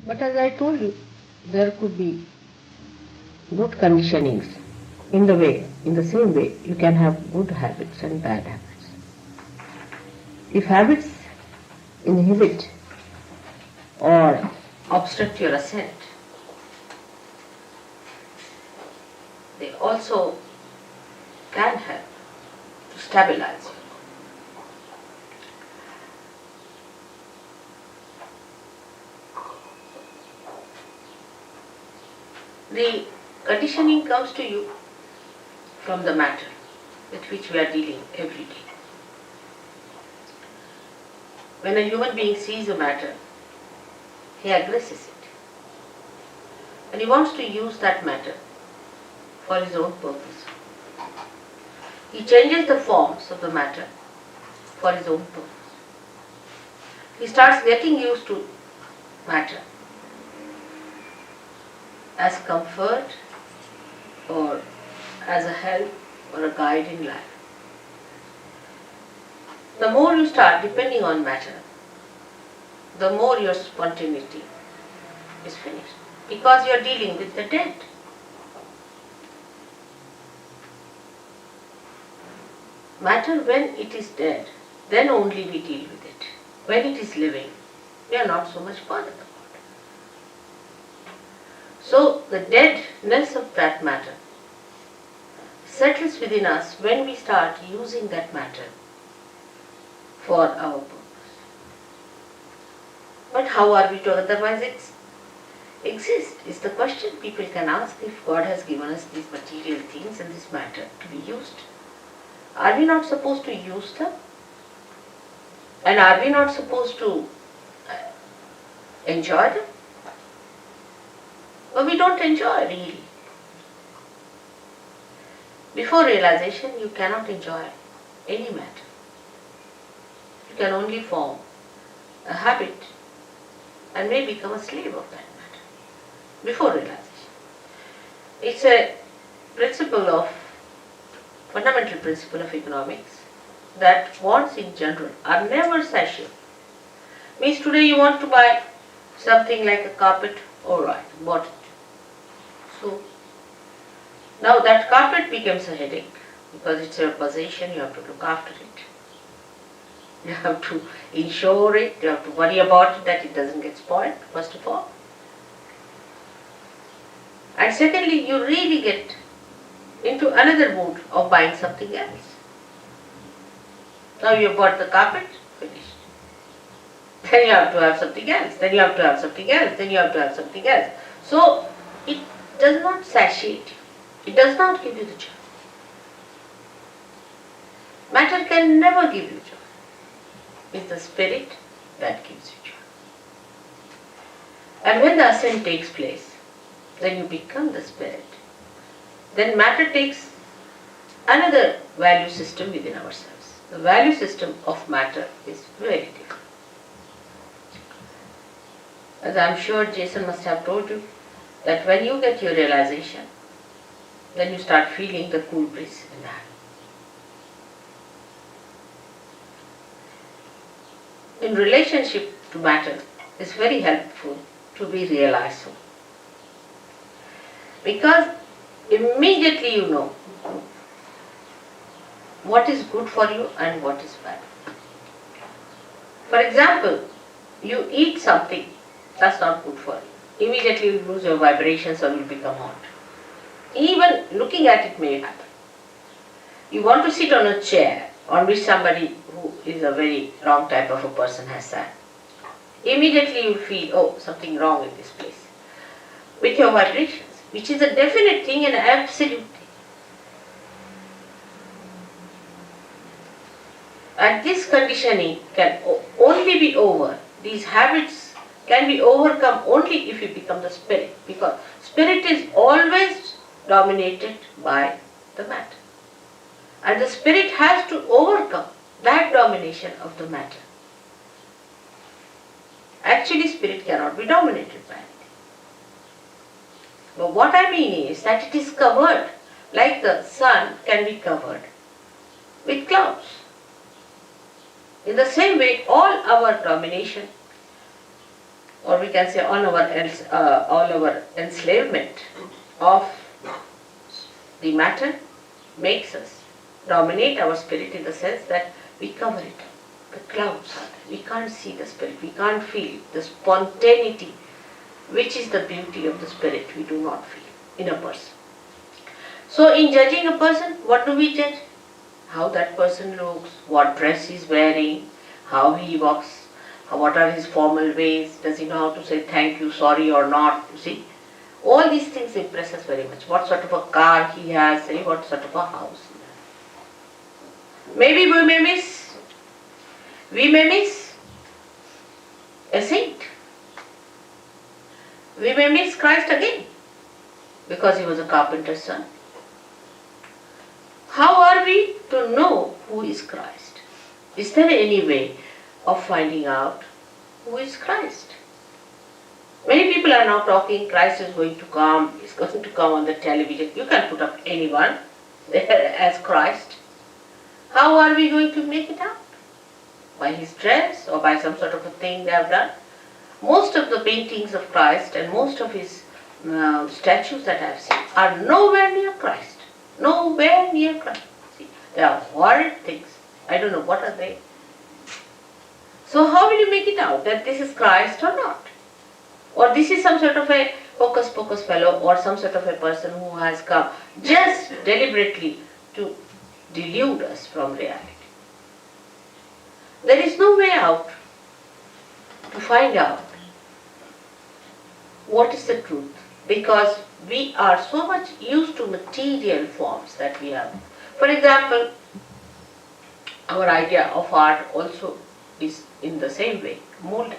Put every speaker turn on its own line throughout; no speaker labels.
But as I told you, there could be good conditionings in the same way you can have good habits and bad habits. If habits inhibit or obstruct your ascent, they also can help to stabilize you. The conditioning comes to you from the matter with which we are dealing every day. When a human being sees a matter, he aggresses it. And he wants to use that matter for his own purpose. He changes the forms of the matter for his own purpose. He starts getting used to matter as comfort or as a help or a guide in life. The more you start depending on matter, the more your spontaneity is finished, because you are dealing with the dead. Matter, when it is dead, then only we deal with it. When it is living, we are not so much bothered about it. So the deadness of that matter settles within us when we start using that matter for our purpose. But how are we to otherwise exist is the question people can ask if God has given us these material things and this matter to be used. Are we not supposed to use them? And are we not supposed to enjoy them? But we don't enjoy really. Before realization, you cannot enjoy any matter. You can only form a habit and may become a slave of that matter before realization. It's a fundamental principle of economics that wants in general are never satiable. Means today you want to buy something like a carpet, alright, bought it. So now that carpet becomes a headache because it's your possession, you have to look after it. You have to insure it, you have to worry about it that it doesn't get spoiled, first of all. And secondly, you really get into another mood of buying something else. Now you have bought the carpet, finished. Then you have to have something else, then you have to have something else, then you have to have something else. So it does not satiate you. It does not give you the joy. Matter can never give you joy. It's the spirit that gives you joy. And when the ascent takes place, then you become the spirit. Then matter takes another value system within ourselves. The value system of matter is very different. As I am sure Jason must have told you, that when you get your realization, then you start feeling the cool breeze in the hand. In relationship to matter, it's very helpful to be realized. Because immediately you know what is good for you and what is bad. For example, you eat something that's not good for you. Immediately you lose your vibrations or you become hot. Even looking at it may happen. You want to sit on a chair on which somebody who is a very wrong type of a person has sat. Immediately you feel, oh, something wrong in this place. With your vibrations, which is a definite thing and absolute thing. And this conditioning can only be over. These habits can be overcome only if you become the spirit. Because spirit is always dominated by the matter. And the spirit has to overcome that domination of the matter. Actually, spirit cannot be dominated by anything. But what I mean is that it is covered, like the sun can be covered with clouds. In the same way, all our domination or we can say all our enslavement of the matter makes us dominate our spirit in the sense that we cover it up. The clouds are there. We can't see the spirit. We can't feel the spontaneity, which is the beauty of the spirit. We do not feel in a person. So in judging a person, what do we judge? How that person looks, what dress he's wearing, how he walks, what are his formal ways, does he know how to say thank you, sorry or not, you see. All these things impress us very much. What sort of a car he has, what sort of a house he has. Maybe we may miss a saint. We may miss Christ again because he was a carpenter's son. How are we to know who is Christ? Is there any way of finding out who is Christ? Many people are now talking, Christ is going to come, he's going to come on the television. You can put up anyone there as Christ. How are we going to make it out? By his dress or by some sort of a thing they have done? Most of the paintings of Christ and most of his statues that I have seen are nowhere near Christ. Nowhere near Christ. See, they are horrid things. I don't know what are they. So how will you make it out that this is Christ or not? Or this is some sort of a hocus pocus fellow or some sort of a person who has come just deliberately to delude us from reality. There is no way out to find out what is the truth, because we are so much used to material forms that we have. For example, our idea of art also is in the same way molded.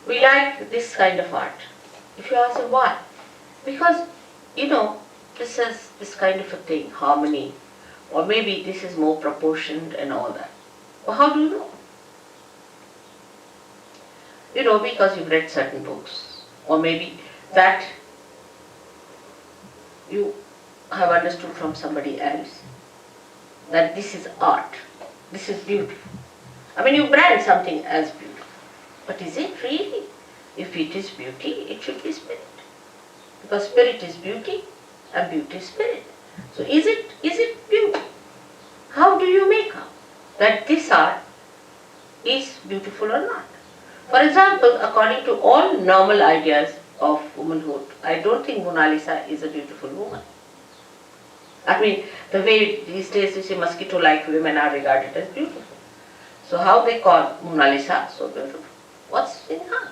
We like this kind of art. If you ask why? Because, this is this kind of a thing, harmony, or maybe this is more proportioned and all that. Well, how do you know? You know, because you've read certain books, or maybe that you have understood from somebody else that this is art, this is beautiful. I mean, you brand something as beautiful. But is it really? If it is beauty, it should be spirit. Because spirit is beauty and beauty is spirit. So is it beauty? How do you make out that this art is beautiful or not? For example, according to all normal ideas of womanhood, I don't think Mona Lisa is a beautiful woman. I mean, the way these days you see mosquito-like women are regarded as beautiful. So how they call Mona Lisa so beautiful? What's in her?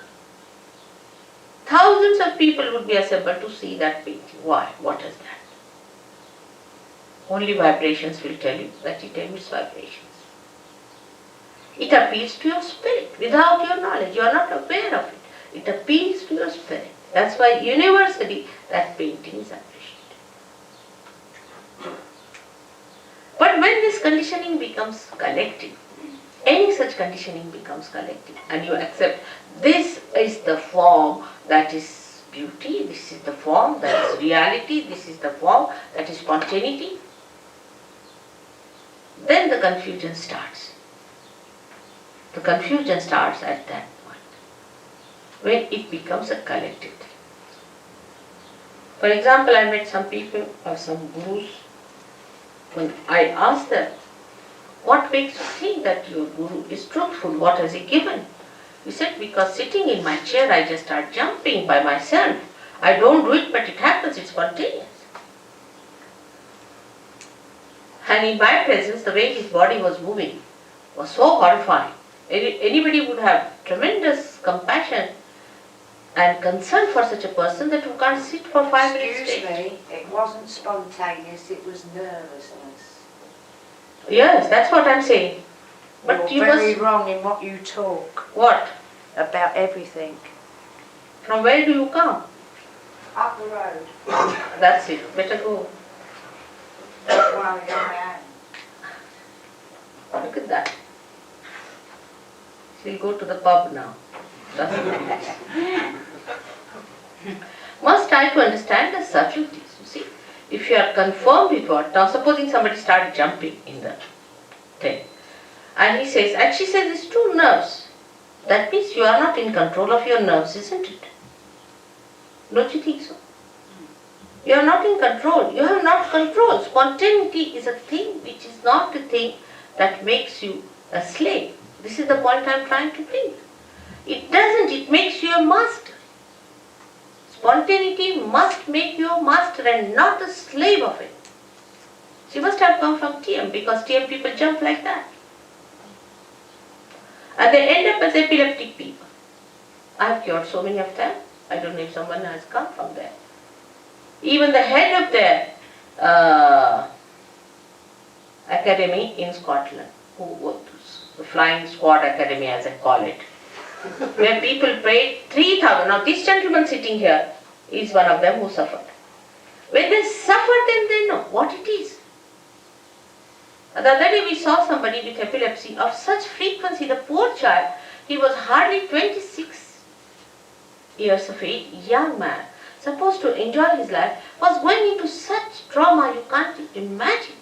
Thousands of people would be assembled to see that painting. Why? What is that? Only vibrations will tell you that it emits vibrations. It appeals to your spirit without your knowledge. You are not aware of it. It appeals to your spirit. That's why universally that painting is appreciated. But when this conditioning becomes collective, any such conditioning becomes collective, and you accept this is the form that is beauty, this is the form that is reality, this is the form that is spontaneity, then the confusion starts. The confusion starts at that point, when it becomes a collective thing. For example, I met some people or some gurus. When I asked them, what makes you think that your guru is truthful? What has he given? He said, because sitting in my chair I just start jumping by myself. I don't do it, but it happens, it's spontaneous. And in my presence, the way his body was moving was so horrifying. Anybody would have tremendous compassion and concern for such a person that you can't sit for 5 minutes.
Excuse me, it wasn't spontaneous, it was nervousness.
Yes, that's what I'm saying. But
You're very wrong in what you talk.
What?
About everything.
From where do you come?
Up the road.
That's it. Better go.
That's why I am.
Look at that. She'll go to the pub now. Must try to understand the subtleties, you see. If you are confirmed with what, now supposing somebody started jumping in the thing, and he says, and she says it's two nerves. That means you are not in control of your nerves, isn't it? Don't you think so? You are not in control. You have not control. Spontaneity is a thing which is not a thing that makes you a slave. This is the point I am trying to bring. It doesn't. It makes you a master. Spontaneity must make you a master and not a slave of it. She must have come from TM because TM people jump like that. And they end up as epileptic people. I have cured so many of them. I don't know if someone has come from there. Even the head of their academy in Scotland, who was the Flying Squad Academy as I call it, where people paid 3,000. Now this gentleman sitting here is one of them who suffered. When they suffer, then they know what it is. The other day we saw somebody with epilepsy of such frequency, the poor child, he was hardly 26 years of age, young man, supposed to enjoy his life, was going into such trauma you can't imagine.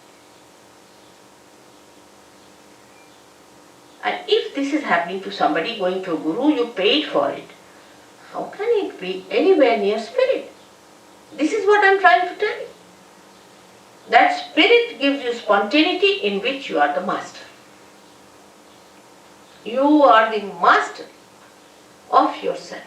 And if this is happening to somebody going to a guru, you paid for it, how can it be anywhere near spirit? This is what I am trying to tell you. That spirit gives you spontaneity in which you are the master. You are the master of yourself.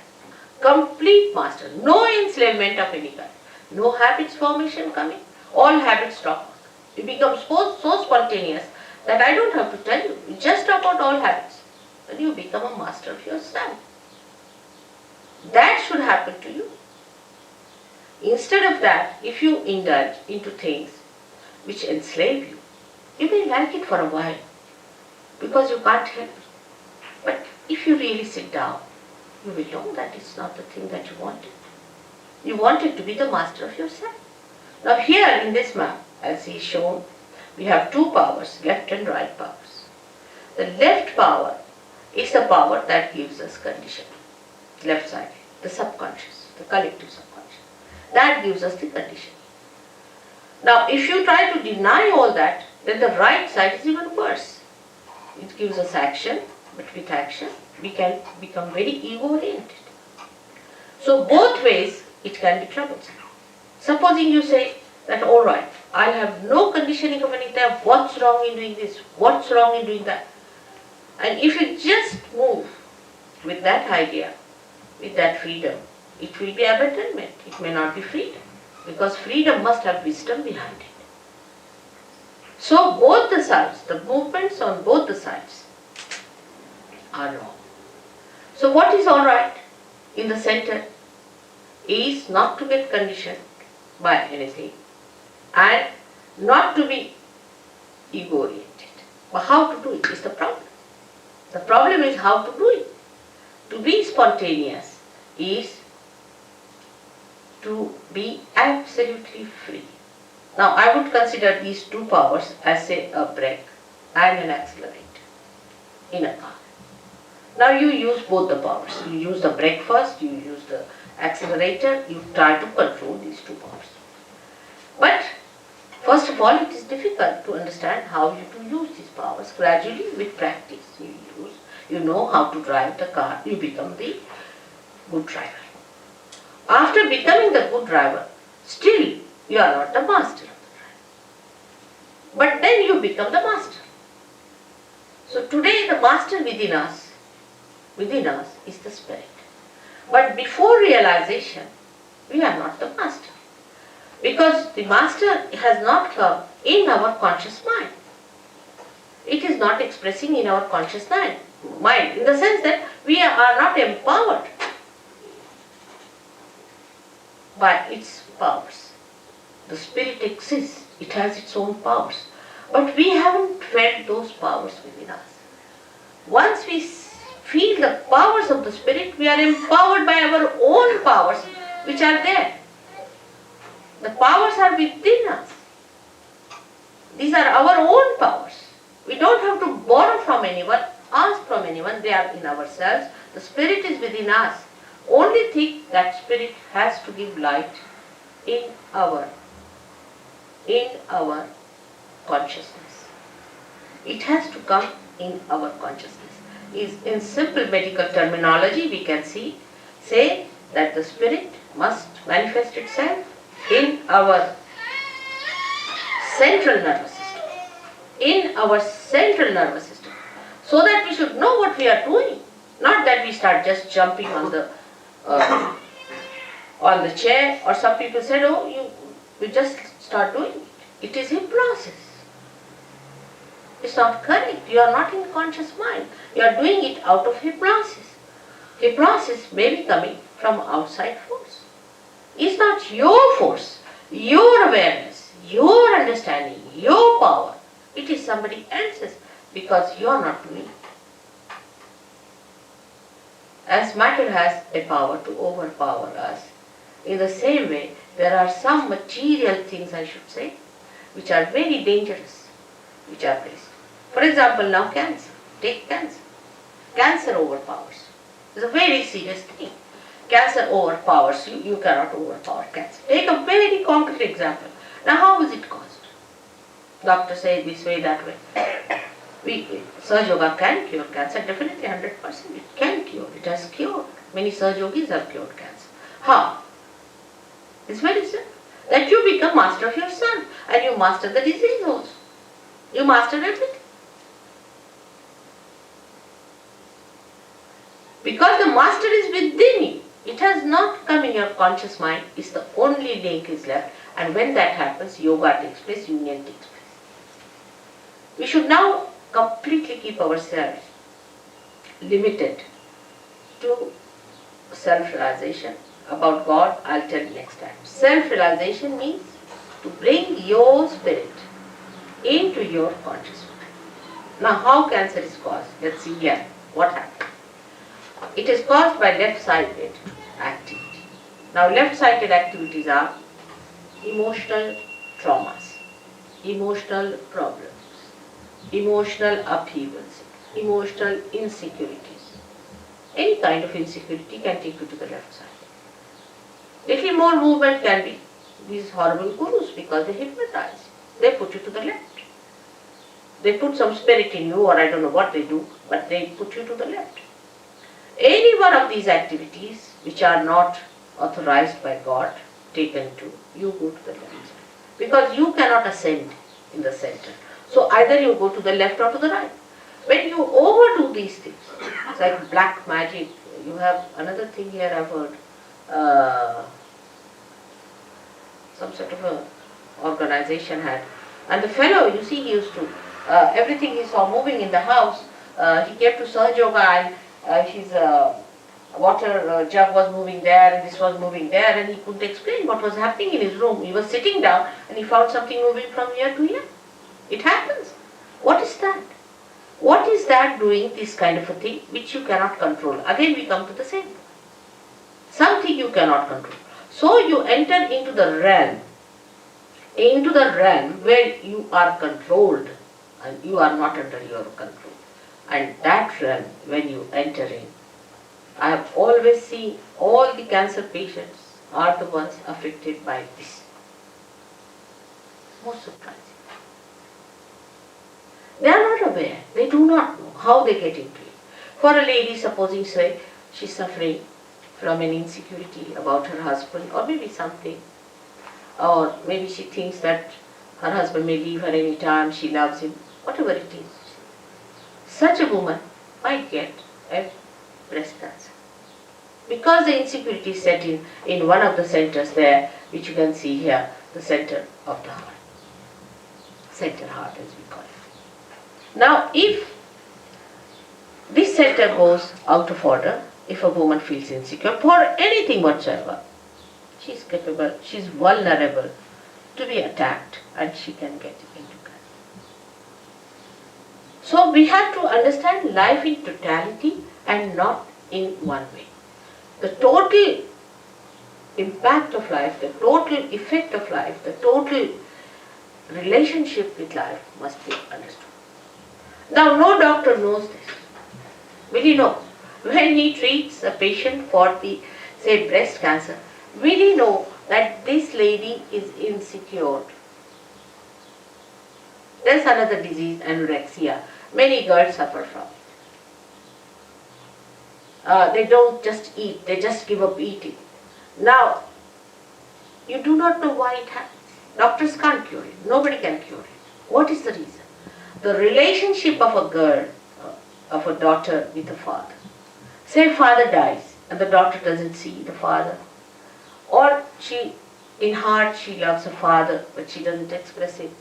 Complete master. No enslavement of any kind. No habits formation coming. All habits drop out. You become so spontaneous that I don't have to tell you. You just drop out all habits. And you become a master of yourself. That should happen to you. Instead of that, if you indulge into things which enslave you, you may like it for a while because you can't help it. But if you really sit down, you will know that it's not the thing that you wanted. You wanted to be the master of yourself. Now here in this map, as is shown, we have two powers, left and right powers. The left power is the power that gives us condition. Left side, the subconscious, the collective subconscious. That gives us the condition. Now if you try to deny all that, then the right side is even worse. It gives us action, but with action we can become very ego-oriented. So both ways it can be troublesome. Supposing you say that alright, I have no conditioning of anything, what's wrong in doing this, what's wrong in doing that? And if you just move with that idea, with that freedom, it will be abandonment, it may not be freedom. Because freedom must have wisdom behind it. So both the sides, the movements on both the sides are wrong. So what is alright in the center is not to get conditioned by anything and not to be ego-oriented. But how to do it is the problem. The problem is how to do it. To be spontaneous is to be absolutely free. Now I would consider these two powers as say a brake and an accelerator in a car. Now you use both the powers. You use the brake first, you use the accelerator, you try to control these two powers. But first of all, it is difficult to understand how you to use these powers. Gradually with practice you know how to drive the car, you become the good driver. After becoming the good driver, still you are not the master of the driver. But then you become the master. So today the master within us is the spirit. But before realization, we are not the master. Because the master has not come in our conscious mind. It is not expressing in our conscious mind, in the sense that we are not empowered by its powers. The spirit exists, it has its own powers, but we haven't felt those powers within us. Once we feel the powers of the spirit, we are empowered by our own powers which are there. The powers are within us. These are our own powers. We don't have to borrow from anyone, ask from anyone, they are in ourselves. The spirit is within us. Only thing that spirit has to give light in our consciousness. It has to come in our consciousness. is, in simple medical terminology, we can say that the spirit must manifest itself in our central nervous system. In our central nervous system. So that we should know what we are doing. Not that we start just jumping on the chair, or some people said, oh, you just start doing it. It is hypnosis. It's not correct. You are not in conscious mind. You are doing it out of hypnosis. Hypnosis may be coming from outside force. It's not your force, your awareness, your understanding, your power. It is somebody else's because you are not doing it. As matter has a power to overpower us, in the same way, there are some material things, I should say, which are very dangerous, which are placed. For example, now cancer. Take cancer. Cancer overpowers. It's a very serious thing. Cancer overpowers you. You cannot overpower cancer. Take a very concrete example. Now, how is it caused? Doctor says this way, that way. SahajaYoga can cure cancer, definitely 100%. It can cure. It has cured. Many SahajaYogis have cured cancer. How? It's very simple. That you become master of yourself and you master the disease also. You master everything. Because the master is within you. It has not come in your conscious mind. It's the only link is left. And when that happens, yoga takes place, union takes place. We should now completely keep ourselves limited to self-realization. About God, I'll tell you next time. Self-realization means to bring your spirit into your conscious mind. Now, how cancer is caused? Let's see here. What happens? It is caused by left-sided activity. Now, left-sided activities are emotional traumas, emotional problems, emotional upheavals, emotional insecurities. Any kind of insecurity can take you to the left side. Little more movement can be these horrible gurus because they hypnotize. They put you to the left. They put some spirit in you, or I don't know what they do, but they put you to the left. Any one of these activities which are not authorized by God, taken to, you go to the left side. Because you cannot ascend in the center. So either you go to the left or to the right. When you overdo these things, it's like black magic. You have another thing here I've heard. Some sort of a organization had. And the fellow, you see, he used to, everything he saw moving in the house, he came to SahajaYoga and his water jug was moving there and this was moving there, and he couldn't explain what was happening in his room. He was sitting down and he found something moving from here to here. It happens. What is that? What is that doing this kind of a thing which you cannot control? Again we come to the same. Something you cannot control. So you enter into the realm where you are controlled and you are not under your control. And that realm, when you enter in, I have always seen all the cancer patients are the ones affected by this. Most surprising. They are not aware. They do not know how they get into it. For a lady, supposing say she is suffering from an insecurity about her husband, or maybe something, or maybe she thinks that her husband may leave her any time, she loves him, whatever it is. Such a woman might get a breast cancer. Because the insecurity is set in one of the centers there, which you can see here, the center of the heart. Center heart as we call it. Now if this center goes out of order, if a woman feels insecure for anything whatsoever, she is capable, she is vulnerable to be attacked and she can get into cancer. So we have to understand life in totality and not in one way. The total impact of life, the total effect of life, the total relationship with life must be understood. Now no doctor knows this. Will he know? When he treats a patient for the, say, breast cancer, will he know that this lady is insecure? There's another disease, anorexia. Many girls suffer from it. They don't just eat, they just give up eating. Now, you do not know why it happens. Doctors can't cure it. Nobody can cure it. What is the reason? The relationship of a girl, of a daughter with a father. Say father dies and the daughter doesn't see the father. Or in heart she loves her father but she doesn't express it.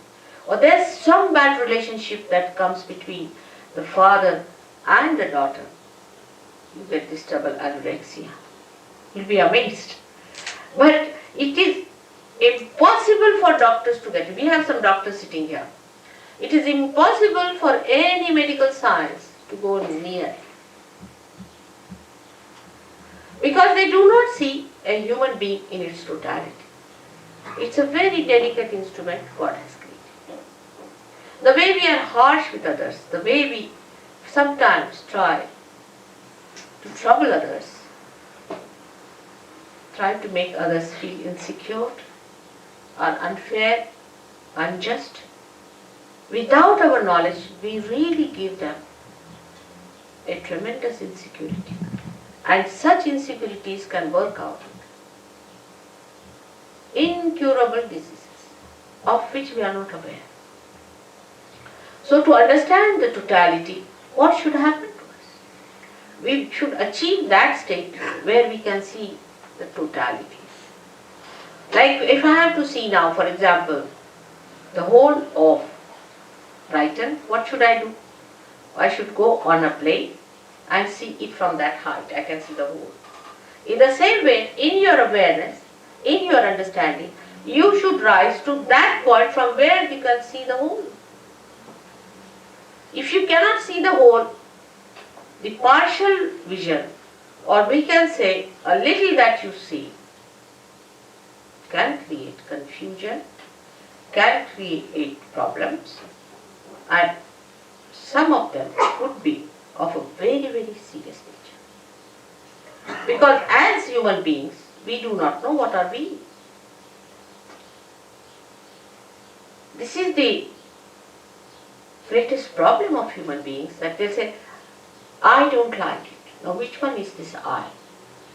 Or there's some bad relationship that comes between the father and the daughter. You get this double anorexia. You'll be amazed. But it is impossible for doctors to get it. We have some doctors sitting here. It is impossible for any medical science to go near. Because they do not see a human being in its totality. It's a very delicate instrument God has created. The way we are harsh with others, the way we sometimes try to trouble others, try to make others feel insecure, are unfair, unjust. Without our knowledge, we really give them a tremendous insecurity. And such insecurities can work out incurable diseases of which we are not aware. So to understand the totality, what should happen to us? We should achieve that state where we can see the totality. Like if I have to see now, for example, the whole of Brighton, what should I do? I should go on a plane and see it from that height. I can see the whole. In the same way, in your awareness, in your understanding, you should rise to that point from where you can see the whole. If you cannot see the whole, the partial vision, or we can say a little that you see, can create confusion, can create problems, and some of them could be of a very, very serious nature. Because as human beings, we do not know what are we. This is the greatest problem of human beings, that they say, I don't like it. Now which one is this I?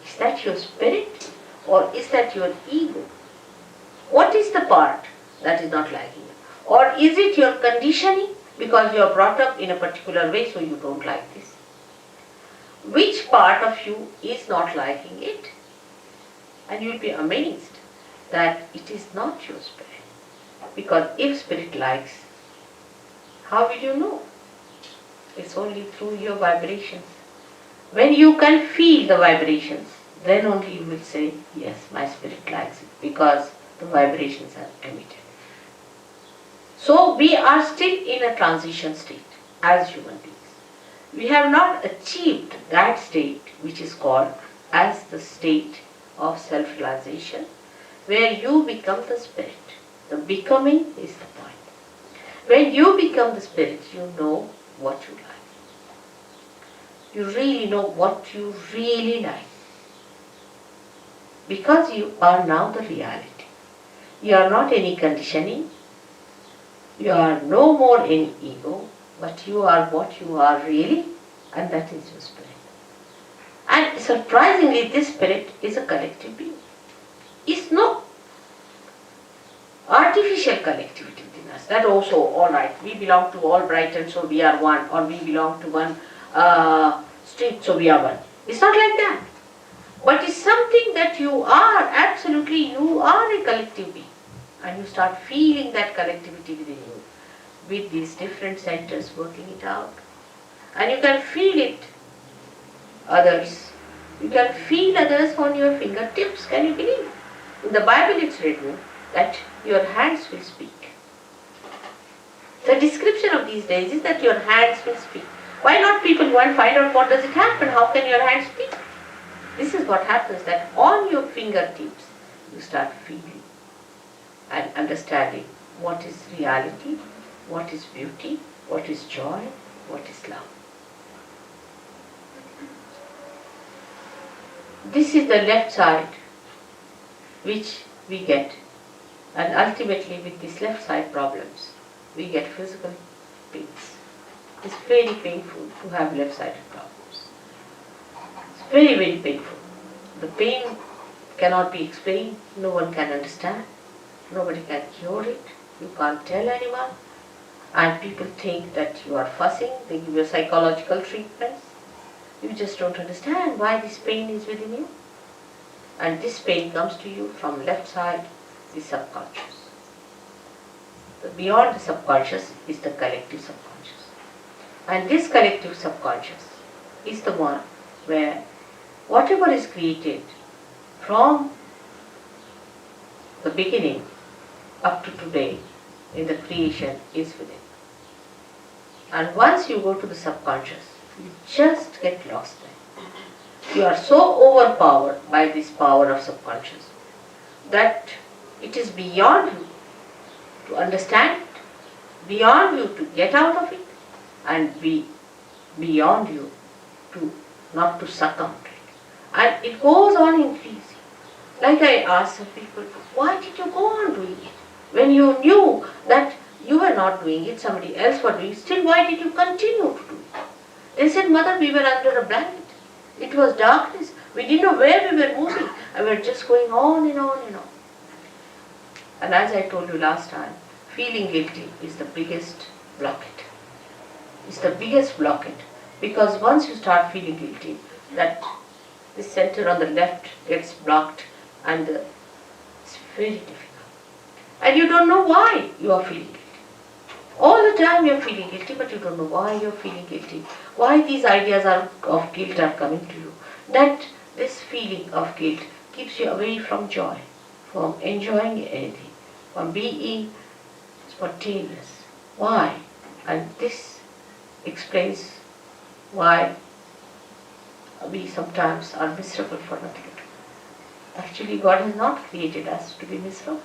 Is that your spirit or is that your ego? What is the part that is not liking it? Or is it your conditioning because you are brought up in a particular way so you don't like this? Which part of you is not liking it? And you will be amazed that it is not your spirit. Because if spirit likes, how will you know? It's only through your vibrations. When you can feel the vibrations, then only you will say, yes, my spirit likes it, because the vibrations are emitted. So we are still in a transition state as human beings. We have not achieved that state which is called as the state of self-realization, where you become the spirit. The becoming is the point. When you become the spirit, you know what you like. You really know what you really like. Because you are now the reality. You are not any conditioning. You are no more any ego, but you are what you are really, and that is your spirit. And surprisingly, this spirit is a collective being. It's no artificial collectivity within us. That also, all right, we belong to all Brighton, so we are one, or we belong to one street, so we are one. It's not like that. But it's something that you are, absolutely, you are a collective being. And you start feeling that collectivity within you, with these different centers working it out. And you can feel it, others. You can feel others on your fingertips, can you believe? In the Bible it's written that your hands will speak. The description of these days is that your hands will speak. Why not people go and find out what does it happen? How can your hands speak? This is what happens, that on your fingertips you start feeling and understanding what is reality, what is beauty, what is joy, what is love. This is the left side which we get, and ultimately with these left side problems we get physical pains. It's very painful to have left sided problems. very, very painful. The pain cannot be explained, no one can understand, nobody can cure it, you can't tell anyone, and people think that you are fussing, they give you psychological treatments. You just don't understand why this pain is within you. And this pain comes to you from left side, the subconscious. Beyond the subconscious is the collective subconscious. And this collective subconscious is the one where whatever is created from the beginning up to today in the creation is within. And once you go to the subconscious, you just get lost there. You are so overpowered by this power of subconscious that it is beyond you to understand it, beyond you to get out of it, and beyond you to not to succumb to it. And it goes on increasing. Like I asked some people, why did you go on doing it? When you knew that you were not doing it, somebody else was doing it, still why did you continue to do it? They said, Mother, we were under a blanket. It was darkness. We didn't know where we were moving. And we were just going on and on and on. And as I told you last time, feeling guilty is the biggest blockade. It's the biggest blockade. Because once you start feeling guilty, that the center on the left gets blocked and it's very difficult. And you don't know why you are feeling guilty. All the time you are feeling guilty, but you don't know why you are feeling guilty. Why these ideas of guilt are coming to you. That this feeling of guilt keeps you away from joy, from enjoying anything, from being spontaneous. Why? And this explains why we sometimes are miserable for nothing. Actually, God has not created us to be miserable.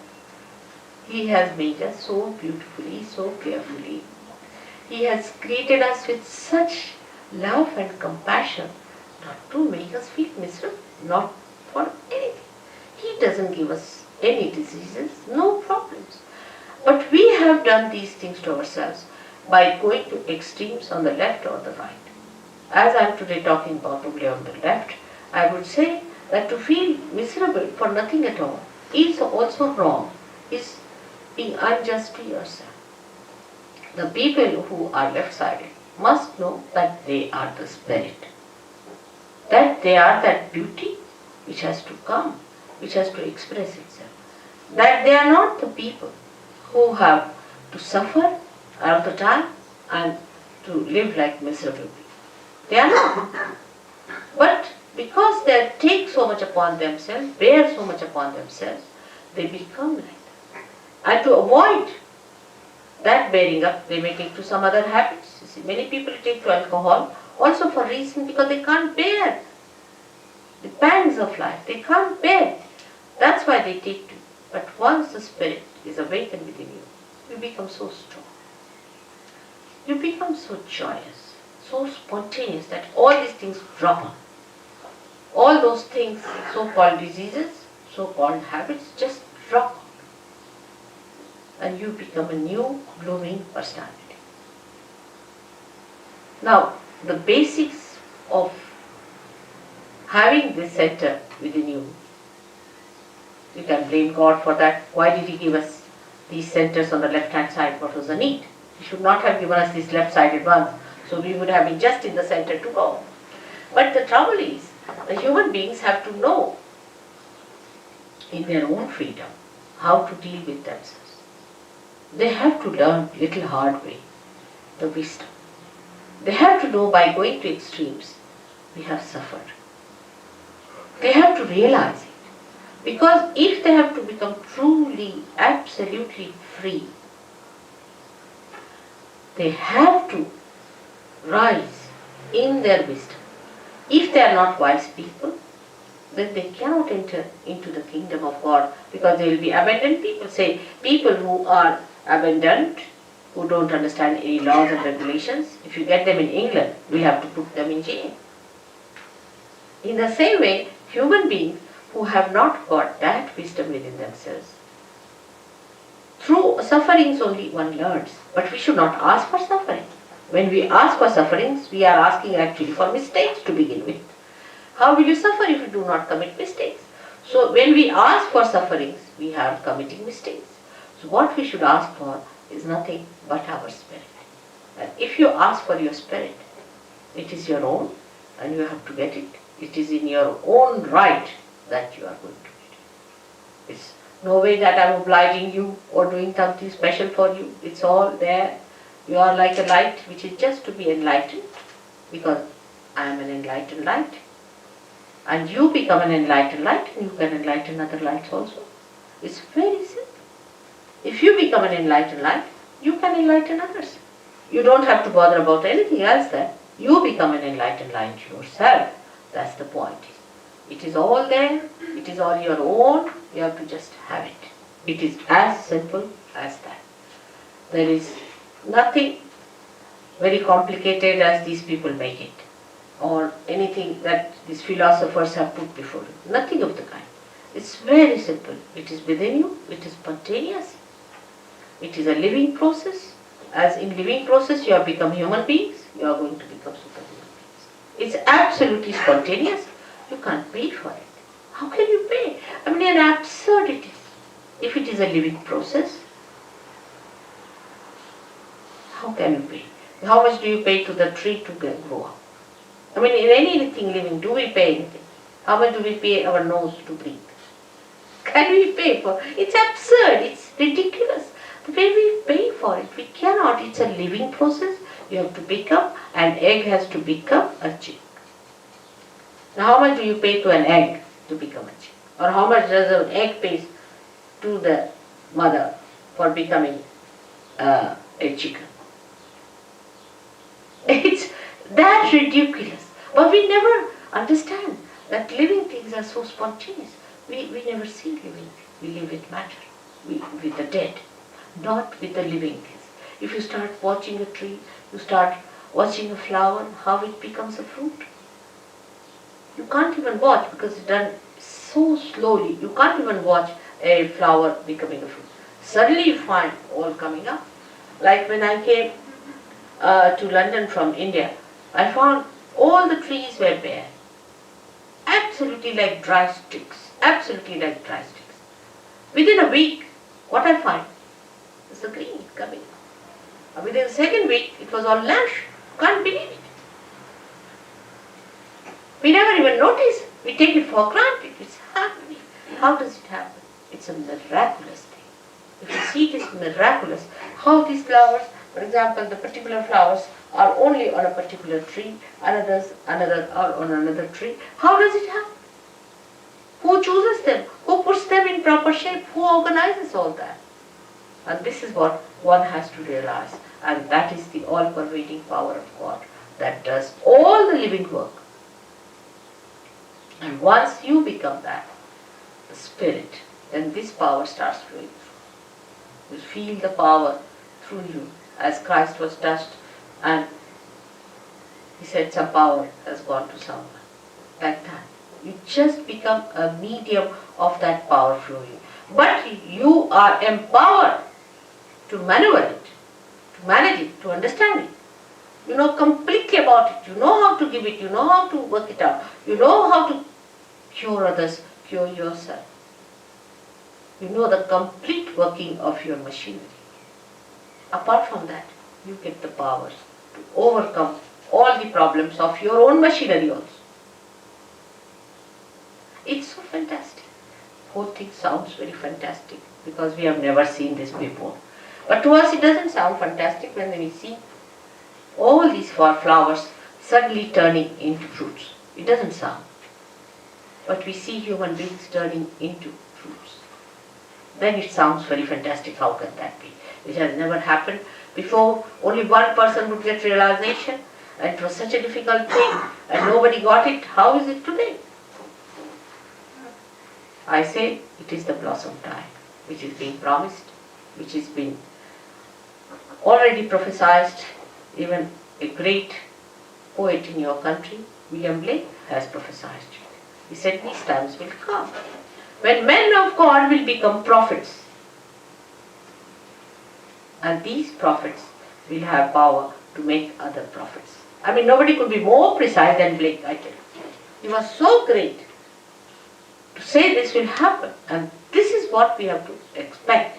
He has made us so beautifully, so carefully. He has created us with such love and compassion not to make us feel miserable, not for anything. He doesn't give us any diseases, no problems. But we have done these things to ourselves by going to extremes on the left or the right. As I am today talking about only on the left, I would say that to feel miserable for nothing at all is also wrong, is being unjust to yourself. The people who are left-sided must know that they are the spirit, that they are that beauty which has to come, which has to express itself, that they are not the people who have to suffer all the time and to live like miserable people. They are not. But because they take so much upon themselves, bear so much upon themselves, they become like that. And to avoid that bearing up, they may take to some other habits. You see, many people take to alcohol also for reason because they can't bear the pangs of life. They can't bear. That's why they take to. But once the spirit is awakened within you, you become so strong. You become so joyous, so spontaneous that all these things drop on. All those things, so-called diseases, so-called habits, just drop on. And you become a new, blooming personality. Now, the basics of having this center within you, you can blame God for that. Why did He give us these centers on the left-hand side? What was the need? He should not have given us these left-sided ones. So we would have been just in the center to go. But the trouble is, the human beings have to know in their own freedom how to deal with themselves. They have to learn little hard way, the wisdom. They have to know by going to extremes, we have suffered. They have to realize it. Because if they have to become truly, absolutely free, they have to rise in their wisdom. If they are not wise people, then they cannot enter into the kingdom of God because they will be abandoned people. Say, people who are abandoned, who don't understand any laws and regulations, if you get them in England, we have to put them in jail. In the same way, human beings who have not got that wisdom within themselves, through sufferings only one learns, but we should not ask for suffering. When we ask for sufferings, we are asking actually for mistakes to begin with. How will you suffer if you do not commit mistakes? So when we ask for sufferings, we are committing mistakes. So what we should ask for is nothing but our spirit. And if you ask for your spirit, it is your own and you have to get it. It is in your own right that you are going to get it. It's no way that I am obliging you or doing something special for you. It's all there. You are like a light which is just to be enlightened, because I am an enlightened light. And you become an enlightened light and you can enlighten other lights also. It's very simple. If you become an enlightened light, you can enlighten others. You don't have to bother about anything else there. You become an enlightened light yourself. That's the point. It is all there. It is all your own. You have to just have it. It is as simple as that. There is nothing very complicated as these people make it, or anything that these philosophers have put before you. Nothing of the kind. It's very simple. It is within you. It is spontaneous. It is a living process. As in living process you have become human beings, you are going to become superhuman beings. It's absolutely spontaneous. You can't pay for it. How can you pay? I mean, an absurdity. If it is a living process, how can you pay? How much do you pay to the tree to grow up? I mean, in anything living, do we pay anything? How much do we pay our nose to breathe? Can we pay for it? It's absurd. It's ridiculous. The way we pay for it, we cannot. It's a living process. You have to become, an egg has to become a chick. Now, how much do you pay to an egg to become a chick? Or how much does an egg pay to the mother for becoming a chicken? It's that ridiculous. But we never understand that living things are so spontaneous. We never see living. We live with matter, with the dead, not with the living things. If you start watching a tree, you start watching a flower, how it becomes a fruit. You can't even watch because it's done so slowly. You can't even watch a flower becoming a fruit. Suddenly you find all coming up. Like when I came to London from India, I found all the trees were bare. Absolutely like dry sticks. Absolutely like dry sticks. Within a week, what I find is the green coming. Within the second week, it was all lush. Can't believe it. We never even notice. We take it for granted. It's happening. How does it happen? It's a miraculous thing. If you see it is miraculous, how these flowers, for example, the particular flowers are only on a particular tree, another are on another tree. How does it happen? Who chooses them? Who puts them in proper shape? Who organizes all that? And this is what one has to realize. And that is the all-pervading power of God that does all the living work. And once you become that, the spirit, then this power starts flowing through. You feel the power through you, as Christ was touched and he said some power has gone to someone. Like that. You just become a medium of that power flowing. But you are empowered to maneuver it, to manage it, to understand it. You know completely about it. You know how to give it. You know how to work it out. You know how to cure others, cure yourself. You know the complete working of your machinery. Apart from that, you get the power to overcome all the problems of your own machinery also. It's so fantastic. The whole thing sounds very fantastic because we have never seen this before. But to us it doesn't sound fantastic when we see all these flowers suddenly turning into fruits. It doesn't sound. But we see human beings turning into fruits. Then it sounds very fantastic. How can that be? It has never happened before. Only one person would get realization, and it was such a difficult thing and nobody got it. How is it today? I say it is the blossom time which is being promised, which has been already prophesied. Even a great poet in your country, William Blake, has prophesied it. He said these times will come when men of God will become prophets. And these prophets will have power to make other prophets. I mean, nobody could be more precise than Blake, I tell you. You are so great to say this will happen, and this is what we have to expect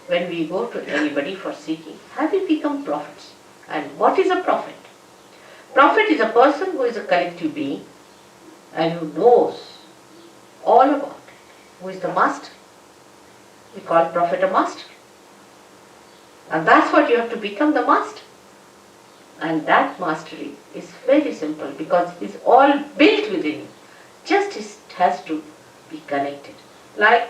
when we go to anybody for seeking. Have you become prophets? And what is a prophet? Prophet is a person who is a collective being and who knows all about it. Who is the master? We call prophet a master. And that's what you have to become, the master. And that mastery is very simple because it's all built within you. Just it has to be connected. Like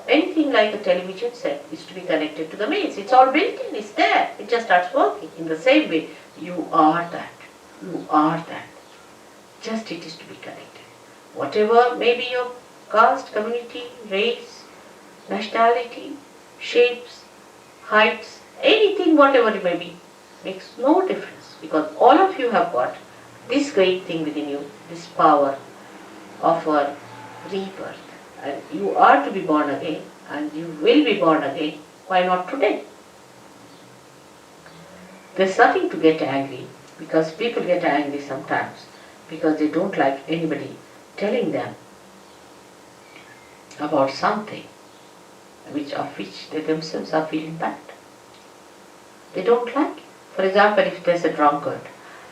anything like a television set is to be connected to the mains. It's all built in, it's there. It just starts working. In the same way, you are that. You are that. Just it is to be connected. Whatever may be your caste, community, race, nationality, shapes, heights, anything, whatever it may be, makes no difference because all of you have got this great thing within you, this power of a rebirth. And you are to be born again and you will be born again. Why not today? There's nothing to get angry because people get angry sometimes because they don't like anybody telling them about something of which they themselves are feeling bad. They don't like it. For example, if there's a drunkard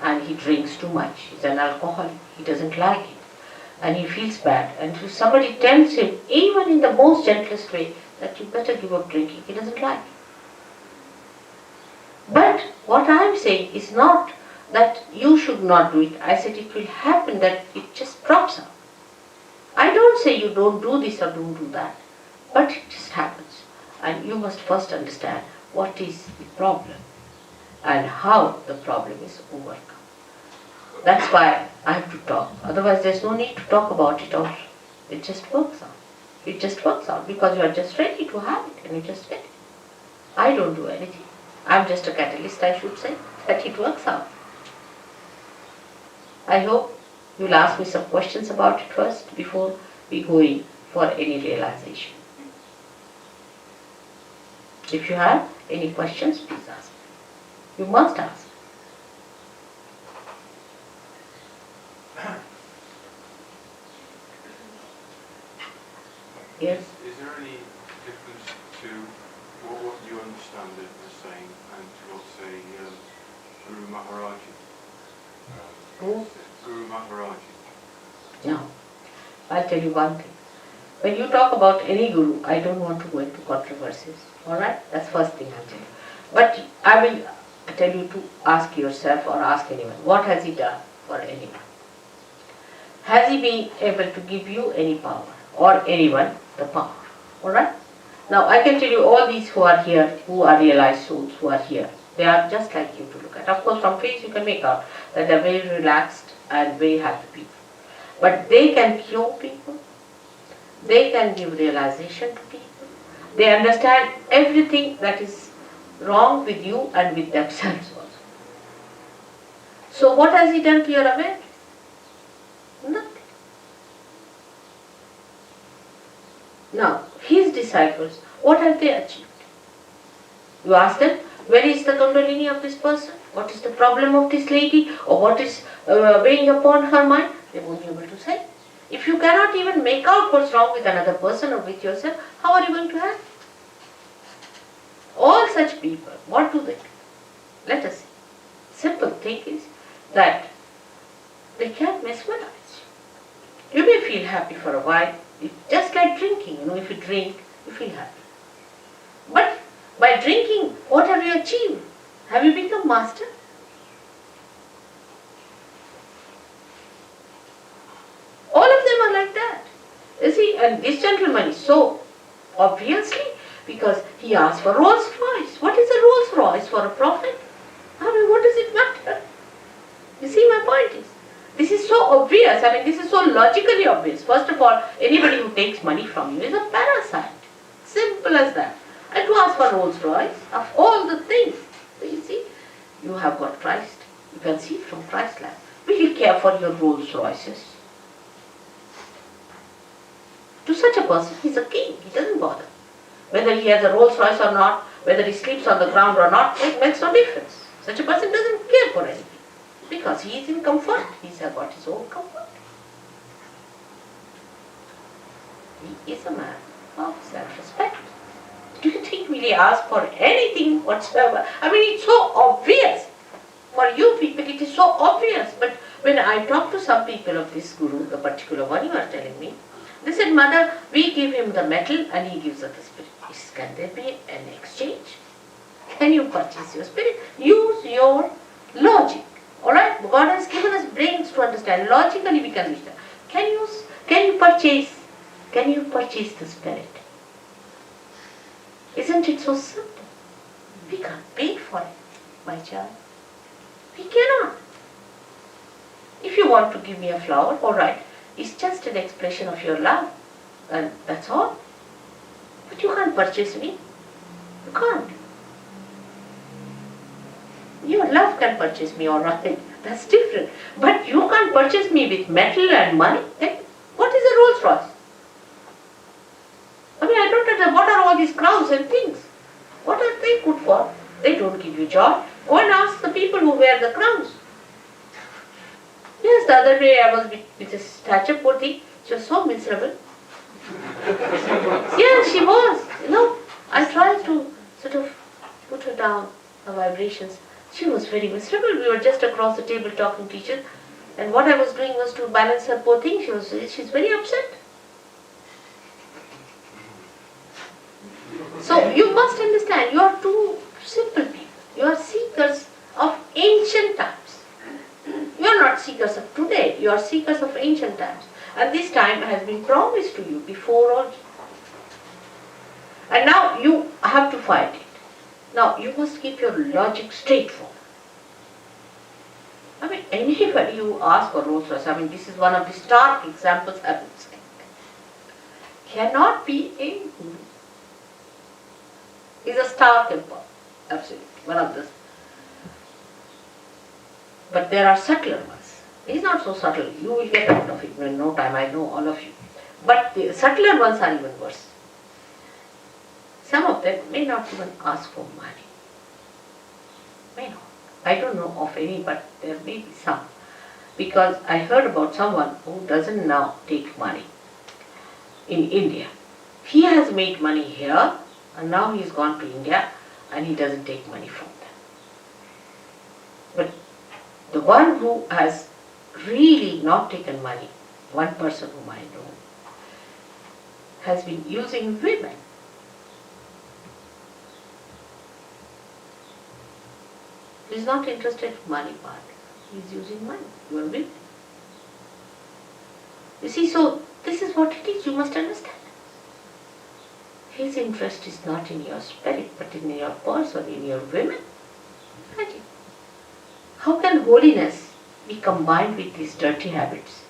and he drinks too much, he's an alcoholic, he doesn't like it and he feels bad, and if somebody tells him, even in the most gentlest way, that you better give up drinking, he doesn't like it. But what I am saying is not that you should not do it. I said it will happen that it just drops out. I don't say you don't do this or don't do that, but it just happens. And you must first understand what is the problem and how the problem is overcome. That's why I have to talk. Otherwise there's no need to talk about it all. It just works out. It just works out because you are just ready to have it and you just get it. I don't do anything. I'm just a catalyst, I should say, that it works out. I hope you'll ask me some questions about it first before we go in for any realization. If you have any questions, please ask. You must ask. Yes?
Is there any difference to what you understand it as saying and to what, say, Guru Maharaji?
Who?
Guru Maharaji.
No. I'll tell you one thing. When you talk about any guru, I don't want to go into controversies. Alright? That's first thing I'll tell you. But I will tell you to ask yourself or ask anyone, what has he done for anyone? Has he been able to give you any power or anyone the power? Alright? Now I can tell you all these who are here, who are realized souls, who are here, they are just like you to look at. Of course from face you can make out that they are very relaxed and very happy people. But they can cure people, they can give realization to people, they understand everything that is wrong with you and with themselves also. So what has he done to your awareness? Nothing. Now, his disciples, what have they achieved? You ask them, where is the kundalini of this person? What is the problem of this lady? Or what is weighing upon her mind? They won't be able to say. If you cannot even make out what's wrong with another person or with yourself, how are you going to help? All such people, what do they do? Let us see. Simple thing is that they can't mesmerize. You may feel happy for a while, just like drinking. If you drink, you feel happy. But by drinking, what have you achieved? Have you become master? All of them are like that. You see, and this gentleman is so obviously, because he asked for Rolls Royce. What is a Rolls Royce for a prophet? I mean, what does it matter? You see, my point is, this is so obvious. I mean, this is so logically obvious. First of all, anybody who takes money from you is a parasite. Simple as that. And to ask for Rolls Royce, of all the things, so you see, you have got Christ. You can see from Christ's life. Will you care for your Rolls Royces? To such a person, he's a king. He doesn't bother. Whether he has a Rolls Royce or not, whether he sleeps on the ground or not, it makes no difference. Such a person doesn't care for anything. Because he is in comfort. He's got his own comfort. He is a man of self-respect. Do you think will he ask for anything whatsoever? I mean, it's so obvious. For you people, it is so obvious. But when I talk to some people of this guru, the particular one you are telling me, they said, Mother, we give him the metal and he gives us the spirit. Can there be an exchange? Can you purchase your spirit? Use your logic. Alright? God has given us brains to understand. Logically we can understand. Can you purchase the spirit? Isn't it so simple? We can't pay for it, my child. We cannot. If you want to give me a flower, alright, it's just an expression of your love. And that's all. But you can't purchase me. You can't. Your love can purchase me, alright. That's different. But you can't purchase me with metal and money. Then what is a Rolls Royce? I mean, I don't understand. What are all these crowns and things? What are they good for? They don't give you joy. Go and ask the people who wear the crowns. Yes, the other day I was with a statue, poor thing. She was so miserable. Yes, she was. I tried to sort of put her down, her vibrations. She was very miserable. We were just across the table talking to each other. And what I was doing was to balance her, poor thing. She's very upset. So you must understand, you are two simple people. You are seekers of ancient times. You are not seekers of today. You are seekers of ancient times. And this time has been promised to you before also. And now you have to fight it. Now you must keep your logic straightforward. I mean, anybody you ask for Rolls Royce, I mean, this is one of the stark examples I would say, cannot be a guru. Is a stark example, absolutely, one of the. But there are subtler ones. He's not so subtle. You will get out of it in no time. I know all of you. But the subtler ones are even worse. Some of them may not even ask for money. May not. I don't know of any, but there may be some. Because I heard about someone who doesn't now take money in India. He has made money here and now he's gone to India and he doesn't take money from them. But the one who has really not taken money, one person whom I know, has been using women. He's not interested in money part. He's using money. You are women. You see, so this is what it is. You must understand. His interest is not in your spirit, but in your person, in your women. Imagine. How can holiness be combined with these dirty habits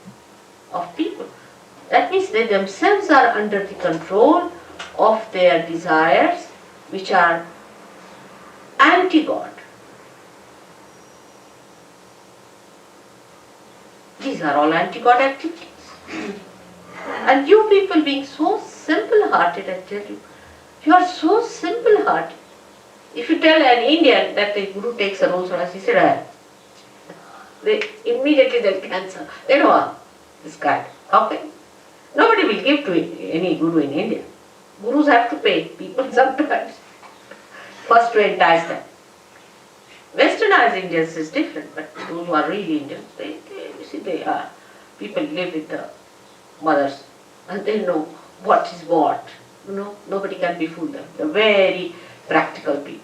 of people? That means they themselves are under the control of their desires, which are anti-God. These are all anti-God activities. And you people being so simple-hearted, I tell you, you are so simple-hearted. If you tell an Indian that the Guru takes a Rolls Royce, he said, immediately they'll cancel. They know this guy. Okay? Nobody will give to any Guru in India. Gurus have to pay people sometimes. First to entice them. Westernized Indians is different, but those who are really Indians, they are. People live with the mothers and they know what is what. Nobody can befool them. They're very practical people.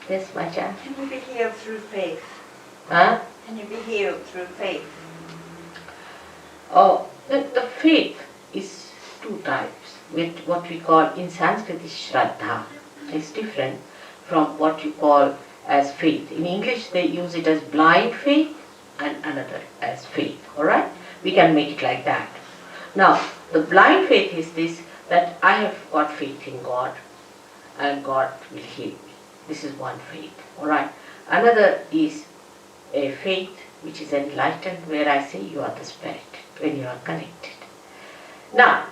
Yes, my child?
Can you be healed through faith?
Huh?
Can you be healed through faith?
Oh, the faith is two types. With what we call in Sanskrit is Shraddha. It's different from what you call as faith. In English they use it as blind faith and another as faith. Alright? We can make it like that. Now, the blind faith is this, that I have got faith in God and God will heal me. This is one faith. Alright? Another is a faith which is enlightened, where I say you are the spirit when you are connected. Now,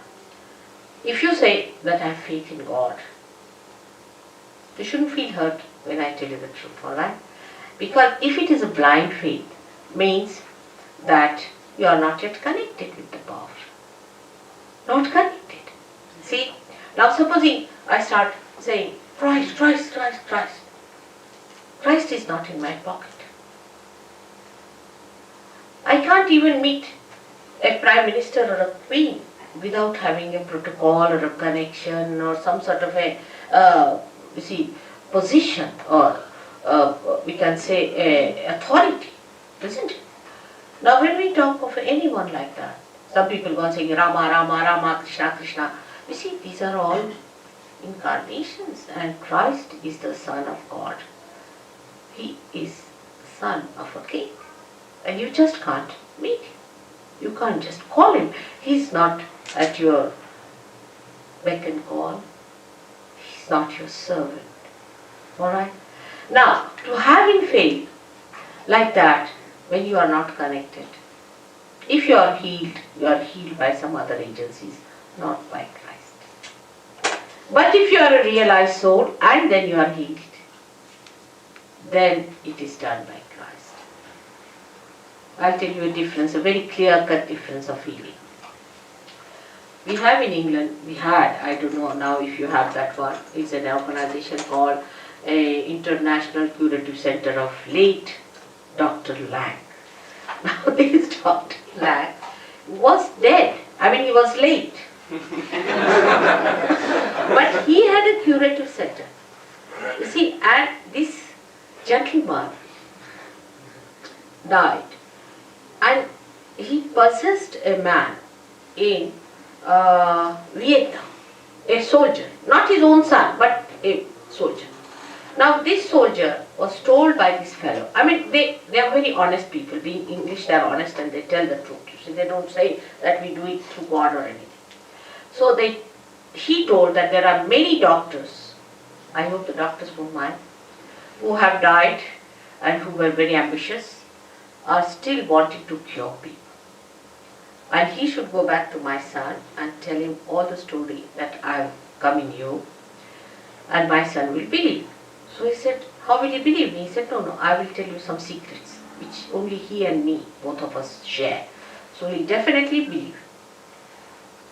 if you say that I have faith in God, you shouldn't feel hurt when I tell you the truth, alright? Because if it is a blind faith, means that you are not yet connected with the power. not connected. See, now supposing I start saying, Christ, Christ, Christ, Christ. Christ is not in my pocket. I can't even meet a prime minister or a queen without having a protocol or a connection or some sort of a, position or we can say a authority, isn't it? Now when we talk of anyone like that, some people go on saying Rama, Rama, Rama, Krishna, Krishna. You see, these are all incarnations, and Christ is the Son of God. He is son of a king, and you just can't meet him. You can't just call him. He's not at your beck and call. He's not your servant. Alright? Now, to having faith like that, when you are not connected, if you are healed by some other agencies, not by Christ. But if you are a realized soul and then you are healed, then it is done by Christ. I'll tell you a difference, a very clear-cut difference of healing. We have in England, I don't know now if you have that one, it's an organization called International Curative Center of late Dr. Lang. Now this Dr. Lang was dead. I mean, he was late. But he had a curative center. You see, and this gentleman died, and he possessed a man in Vietnam, a soldier, not his own son, but a soldier. Now this soldier was told by this fellow, I mean they are very honest people, being English they are honest and they tell the truth. You see, they don't say that we do it through God or anything. So he told that there are many doctors, I hope the doctors won't mind, who have died and who were very ambitious, are still wanting to cure people. And he should go back to my son and tell him all the story that I have come in you, and my son will believe. So he said, how will he believe me? He said, no, I will tell you some secrets which only he and me, both of us, share. So he'll definitely believe.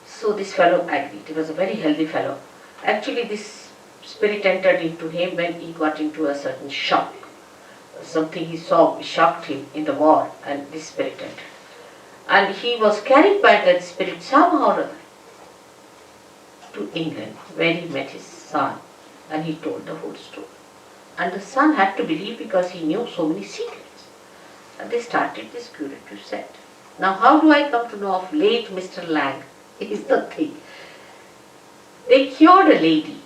So this fellow agreed. He was a very healthy fellow. Actually this spirit entered into him when he got into a certain shock. Something he saw shocked him in the war, and this spirit entered. And he was carried by that spirit somehow or other to England, where he met his son, and he told the whole story. And the son had to believe because he knew so many secrets. And they started this curative set. Now how do I come to know of late Mr. Lang? Is the thing. They cured a lady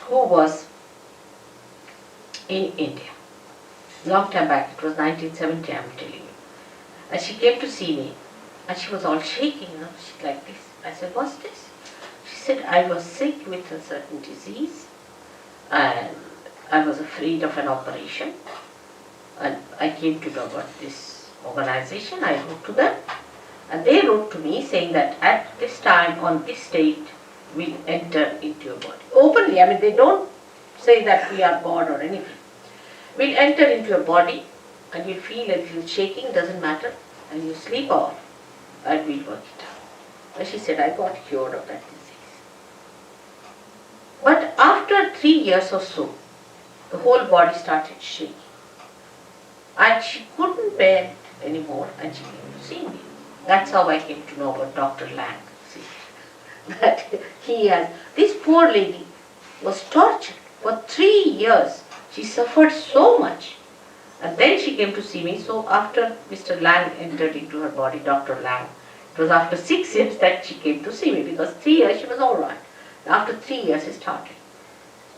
who was in India. Long time back, it was 1970, I'm telling you. And she came to see me, and she was all shaking, she's like this. I said, what's this? She said, I was sick with a certain disease, and I was afraid of an operation. And I came to know about this organization, I wrote to them, and they wrote to me saying that at this time, on this date, we'll enter into your body. Openly, I mean, they don't say that we are God or anything. We'll enter into your body, and you'll feel a little shaking, doesn't matter, and you sleep off, and we'll work it out. And she said, I got cured of that disease. But after 3 years or so, the whole body started shaking. And she couldn't bear it anymore, and she came to see me. That's how I came to know about Dr. Lang. See, that he has, this poor lady was tortured for 3 years. She suffered so much. And then she came to see me. So after Mr. Lang entered into her body, Dr. Lang, it was after 6 years that she came to see me, because 3 years she was all right. After 3 years it started.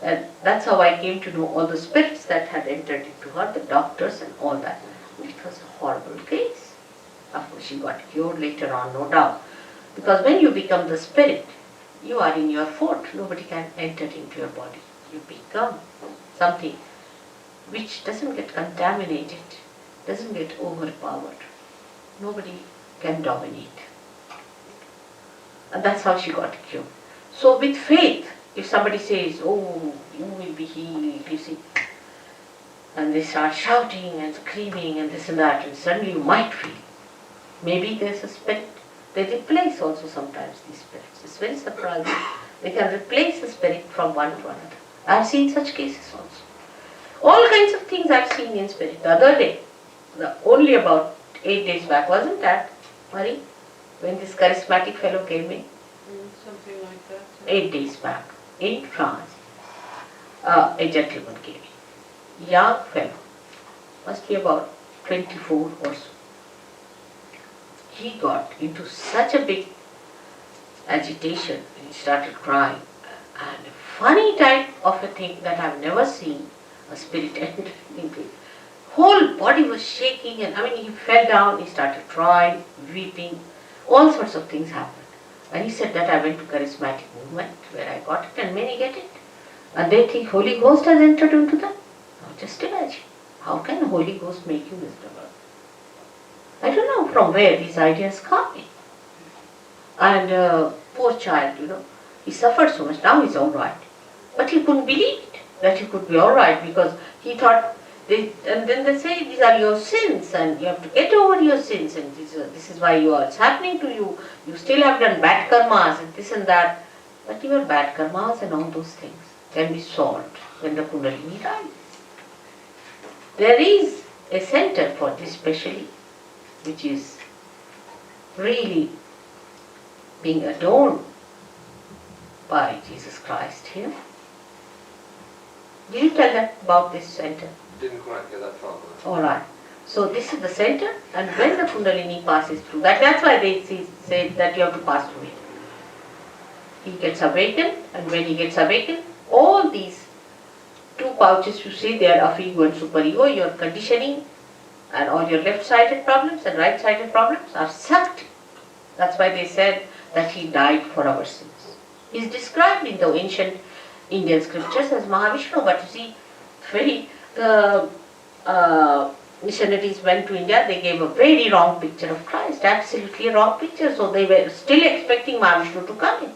And that's how I came to know all the spirits that had entered into her, the doctors and all that. It was a horrible case. Of course she got cured later on, no doubt. Because when you become the spirit, you are in your fort. Nobody can enter into your body. You become something which doesn't get contaminated, doesn't get overpowered. Nobody can dominate. And that's how she got cured. So with faith, if somebody says, oh, you will be healed, you see, and they start shouting and screaming and this and that, and suddenly you might feel, maybe there's a spirit They replace also sometimes these spirits. It's very surprising. They can replace a spirit from one to another. I've seen such cases also. All kinds of things I've seen in spirit. The other day, only about 8 days back, wasn't that, Marie? When this charismatic fellow came in?
Something like that.
8 days back, in France, a gentleman came in. Young fellow, must be about 24 or so. He got into such a big agitation and he started crying. And a funny type of a thing that I've never seen a spirit enter into. Whole body was shaking and he fell down, he started crying, weeping, all sorts of things happened. And he said that I went to charismatic movement where I got it and many get it. And they think Holy Ghost has entered into them. Now just imagine, how can Holy Ghost make you miserable? I don't know from where these ideas come in. And poor child, he suffered so much. Now he's all right. But he couldn't believe it, that he could be all right, because he thought, and then they say these are your sins and you have to get over your sins and this is why it's happening to you. You still have done bad karmas and this and that. But your bad karmas and all those things can be solved when the Kundalini rises. There is a center for this specially, which is really being adorned by Jesus Christ here. Did you tell them about this center?
Didn't quite get that far.
Alright. So this is the center, and when the Kundalini passes through, that's why they say that you have to pass through it. He gets awakened, and when he gets awakened, all these two pouches you see there of ego and superego, your conditioning and all your left-sided problems and right-sided problems are sucked. That's why they said that he died for our sins. He is described in the ancient Indian scriptures as Mahavishnu, but you see, the missionaries went to India, they gave a very wrong picture of Christ, absolutely a wrong picture, so they were still expecting Mahavishnu to come in.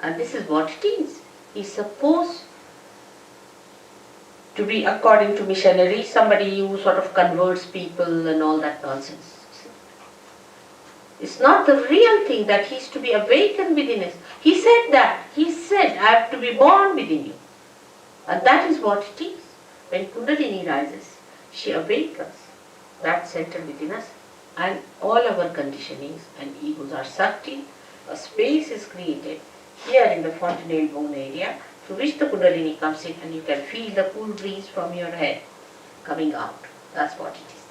And this is what it is. He is supposed to be, according to missionaries, somebody who sort of converts people and all that nonsense. It's not the real thing that he is to be awakened within us. He said that. He said, I have to be born within you. And that is what it is. When Kundalini rises, she awakens that center within us, and all our conditionings and egos are sucked in. A space is created here in the fontanelle bone area through which the Kundalini comes in, and you can feel the cool breeze from your head coming out. That's what it is.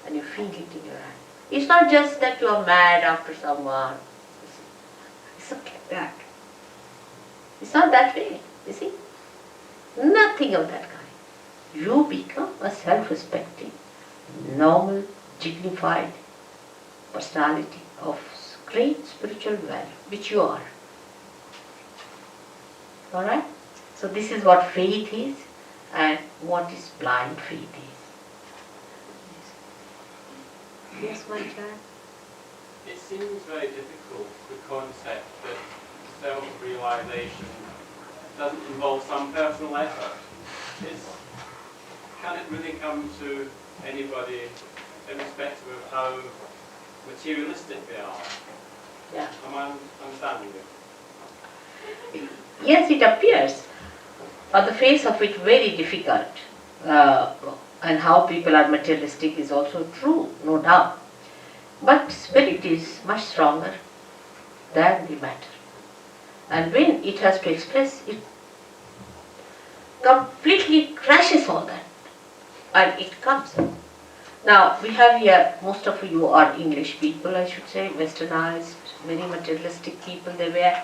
And you feel it in your hand. It's not just that you are mad after someone. It's not like that. It's not that way, you see. Nothing of that kind. You become a self-respecting, normal, dignified personality of great spiritual value, which you are. Alright? So this is what faith is and what is blind faith is. Yes, my child?
It seems very difficult, the concept that self-realization doesn't involve some personal effort. Can it really come to anybody irrespective of how materialistic they are?
Yeah.
Am I understanding it?
Yes, it appears on the face of it very difficult. And how people are materialistic is also true, no doubt. But spirit is much stronger than the matter. And when it has to express, it completely crashes all that. And it comes. Now, we have here, most of you are English people, I should say, westernized, very materialistic people they were.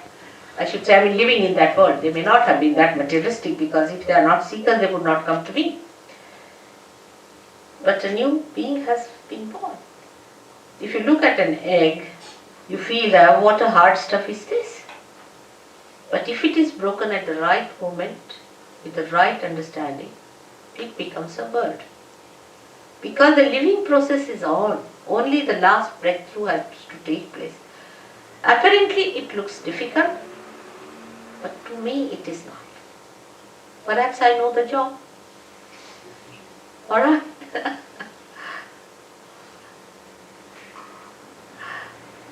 I should say, living in that world. They may not have been that materialistic, because if they are not seekers, they would not come to me. But a new being has been born. If you look at an egg, you feel that what a hard stuff is this. But if it is broken at the right moment, with the right understanding, it becomes a bird. Because the living process is on, only the last breakthrough has to take place. Apparently it looks difficult, but to me it is not. Perhaps I know the job. Alright?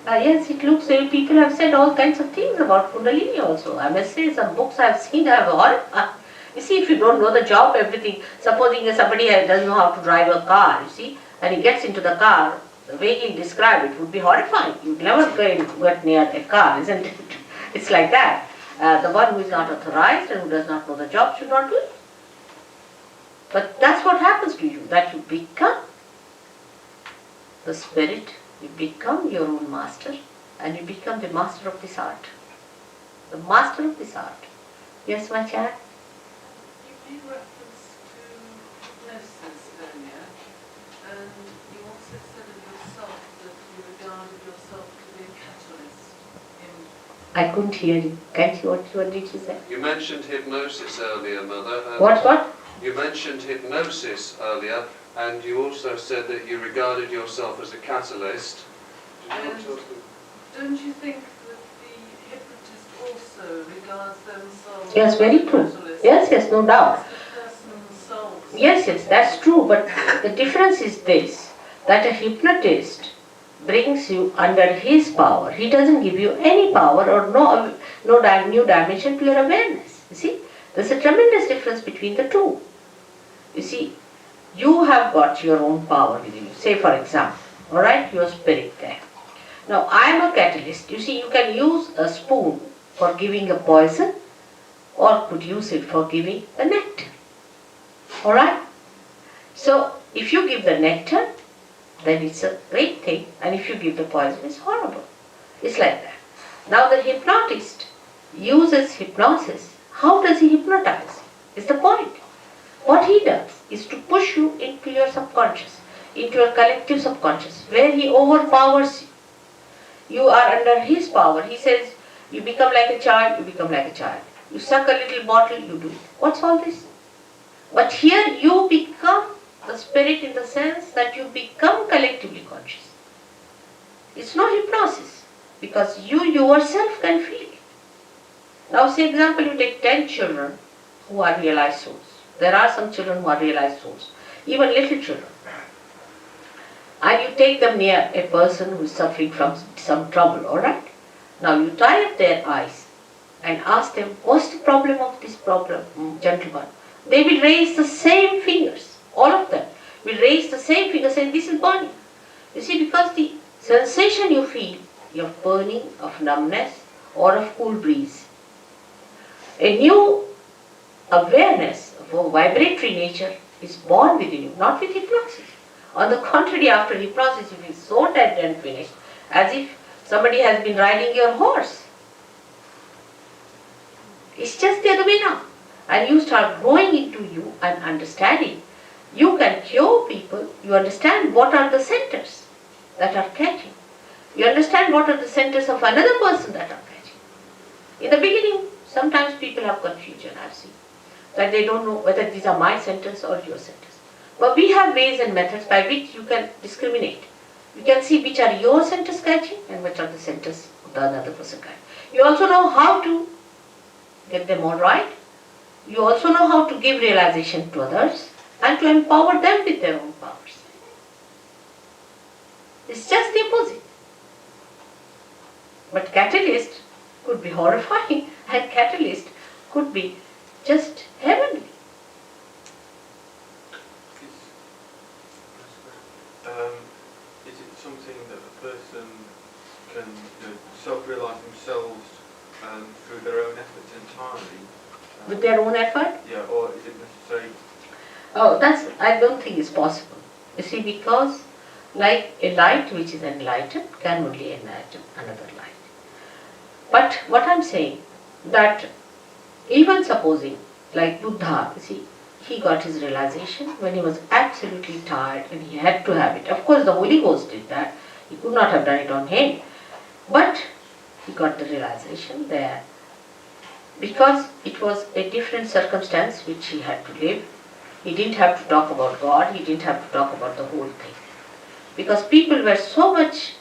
Yes, it looks, people have said all kinds of things about Kundalini also. I must say, some books I have seen have horrified. You see, if you don't know the job, everything, supposing somebody doesn't know how to drive a car, you see, and he gets into the car, the way he described it would be horrifying. You'd never get near a car, isn't it? It's like that. The one who is not authorized and who does not know the job should not do it. But that's what happens to you, that you become the spirit, you become your own master, and you become the master of this art. The master of this art. Yes, my child?
You made reference to hypnosis earlier, and you also said of yourself that you regarded yourself to be a catalyst in...
I couldn't hear you. Can't you, what did you say?
You mentioned hypnosis earlier, Mother. and
What?
You mentioned hypnosis earlier, and you also said that you regarded yourself as a catalyst. Did you want to...
Don't you think that the hypnotist also regards themselves
Yes, very
as a
true.
catalyst?
Yes, no doubt.
As the person themselves?
Yes, that's true, but the difference is this, that a hypnotist brings you under his power. He doesn't give you any power or no new dimension to your awareness. You see, there's a tremendous difference between the two. You see, you have got your own power within you. Say for example, alright, your spirit there. Now I am a catalyst. You see, you can use a spoon for giving a poison or could use it for giving the nectar. Alright? So if you give the nectar, then it's a great thing, and if you give the poison, it's horrible. It's like that. Now the hypnotist uses hypnosis. How does he hypnotize? Is the point. What he does is to push you into your subconscious, into your collective subconscious, where he overpowers you. You are under his power. He says, you become like a child, you become like a child. You suck a little bottle, you do it. What's all this? But here you become the spirit in the sense that you become collectively conscious. It's no hypnosis, because you yourself can feel it. Now say example, you take 10 children who are realized souls. There are some children who are realized souls, even little children. And you take them near a person who is suffering from some trouble, alright? Now you tie up their eyes and ask them, what's the problem of this gentleman? They will raise the same fingers, all of them will raise the same fingers saying, this is burning. You see, because the sensation you feel, of burning, of numbness, or of cool breeze, a new awareness of a vibratory nature is born within you, not with hypnosis. On the contrary, after hypnosis you feel so dead and finished, as if somebody has been riding your horse. It's just the other way now. And you start growing into you and understanding. You can cure people, you understand what are the centers that are catching. You understand what are the centers of another person that are catching. In the beginning, sometimes people have confusion, I've seen, that they don't know whether these are my centers or your centers. But we have ways and methods by which you can discriminate. You can see which are your centers catching and which are the centers of the other person catching. You also know how to get them all right. You also know how to give realization to others and to empower them with their own powers. It's just the opposite. But catalyst could be horrifying and catalyst could be just heavenly.
Is it something that a person can self-realise themselves through their own efforts entirely?
With their own effort?
Yeah, or is it necessary?
Oh, I don't think it's possible. You see, because like a light which is enlightened can only enlighten another light. But what I'm saying, that even supposing, like Buddha, you see, he got his realization when he was absolutely tired and he had to have it. Of course, the Holy Ghost did that. He could not have done it on him. But he got the realization there because it was a different circumstance which he had to live. He didn't have to talk about God. He didn't have to talk about the whole thing. Because people were so much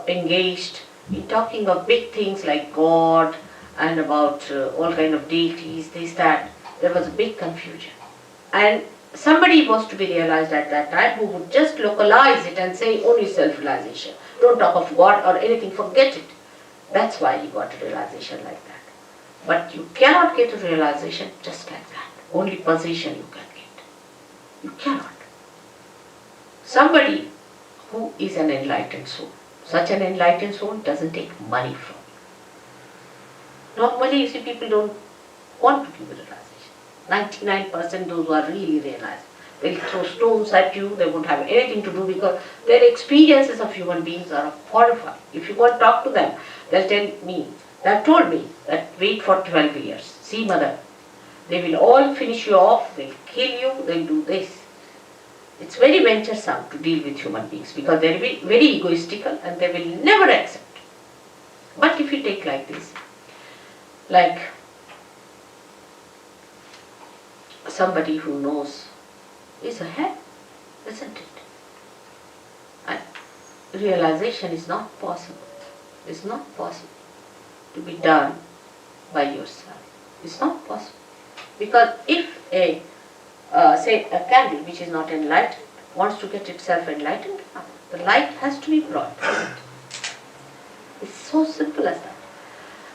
engaged in talking of big things like God and about all kind of deities, this, that. There was a big confusion. And somebody was to be realized at that time who would just localize it and say only self-realization. Don't talk of God or anything, forget it. That's why you got a realization like that. But you cannot get a realization just like that. Only possession you can get. You cannot. Somebody who is an enlightened soul, such an enlightened soul doesn't take money from you. Normally, you see, people don't want to give a realization. 99% those who are really realized, they'll throw stones at you, they won't have anything to do because their experiences of human beings are horrifying. If you go and talk to them, they'll tell me, they've told me that wait for 12 years. See, mother, they will all finish you off, they'll kill you, they'll do this. It's very venturesome to deal with human beings because they'll be very egoistical and they will never accept. But if you take like this, like somebody who knows is a head, isn't it? And realization is not possible. It's not possible to be done by yourself. It's not possible. Because if say a candle which is not enlightened wants to get itself enlightened, the light has to be brought. It's so simple as that.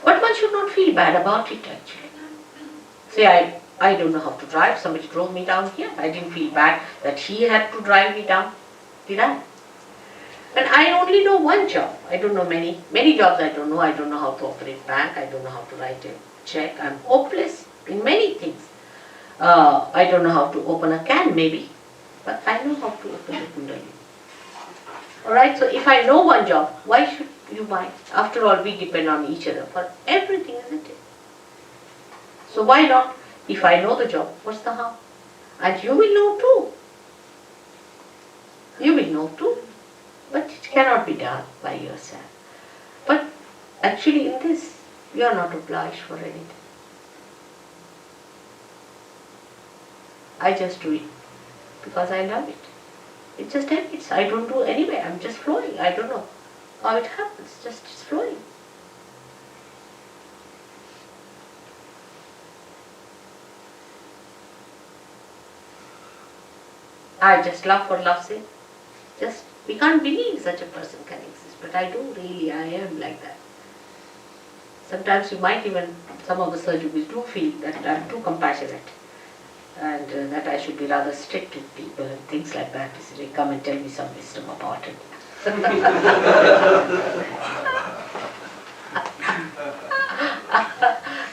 But one should not feel bad about it actually. Say I don't know how to drive, somebody drove me down here. I didn't feel bad that he had to drive me down, did I? And I only know one job. I don't know many jobs I don't know. I don't know how to operate bank. I don't know how to write a check. I'm hopeless in many things. I don't know how to open a can maybe, but I know how to open the Kundalini. Alright, so if I know one job, why should you mind? After all, we depend on each other for everything, isn't it? So why not? If I know the job, what's the harm? And you will know too. You will know too. But it cannot be done by yourself. But actually in this, you are not obliged for anything. I just do it because I love it. It just happens. I don't do anyway. I'm just flowing. I don't know how it happens. Just it's flowing. I just love for love's sake. Just, we can't believe such a person can exist. But I do really, I am like that. Sometimes you might even, some of the surgeons do feel that I'm too compassionate. And that I should be rather strict with people and things like that. So they come and tell me some wisdom about it.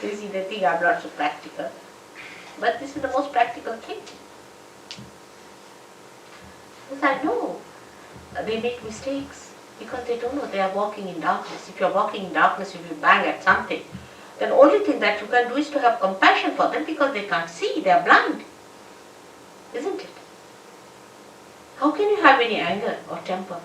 You see, they think I'm not so practical. But this is the most practical thing. Because I know they make mistakes because they don't know they are walking in darkness. If you are walking in darkness, if you bang at something, then the only thing that you can do is to have compassion for them because they can't see, they are blind. Isn't it? How can you have any anger or temper?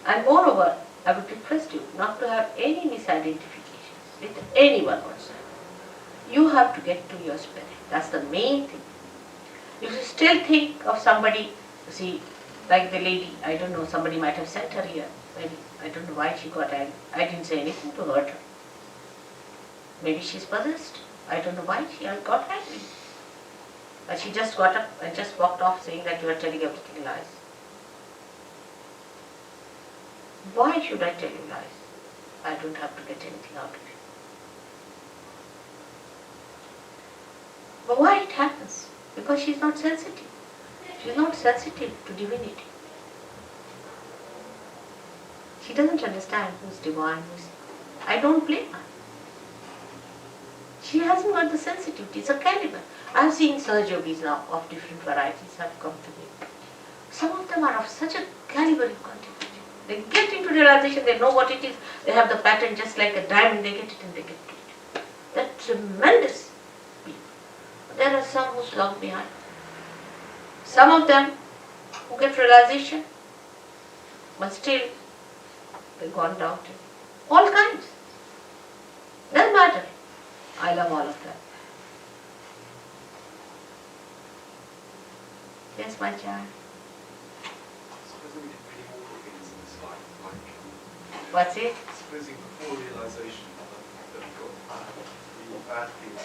And moreover, I would request you not to have any misidentifications with anyone whatsoever. You have to get to your spirit. That's the main thing. If you still think of somebody, see, like the lady, I don't know, somebody might have sent her here. Maybe, I don't know why she got angry. I didn't say anything to hurt her. Maybe she's possessed. I don't know why she got angry. But she just got up and just walked off saying that you are telling everything lies. Why should I tell you lies? I don't have to get anything out of it. But why it happens? Because she's not sensitive. She's not sensitive to divinity. She doesn't understand who's divine, who's... I don't blame her. She hasn't got the sensitivity. It's a caliber. I've seen SahajaYogis now of different varieties have come to me. Some of them are of such a caliber you can't imagine. They get into realization, they know what it is, they have the pattern just like a diamond, they get it and they get to it. That's tremendous people. There are some who slog behind. Some of them who get realization, but still they've gone down to all kinds. Doesn't matter. I love all of them. Yes, my child.
Supposing we did pretty awful things in this life, like
What's it?
supposing before realization that got really bad things,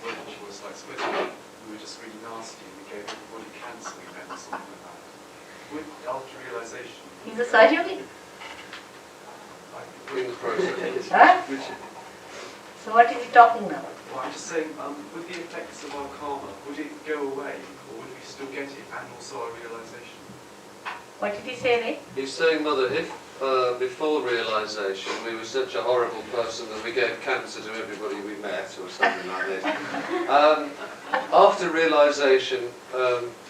which was like supposedly we were just really nasty and we gave everybody cancer then or something like that. After realisation,
He's a SahajaYogi.
In the process.
Huh? So what is he talking now?
Well, I'm just saying, with the effects of our karma, would it go away, or would we still get it, and also our realisation?
What did he say, Ray?
He's saying, Mother, if before realisation we were such a horrible person that we gave cancer to everybody we met, or something like this, after realisation,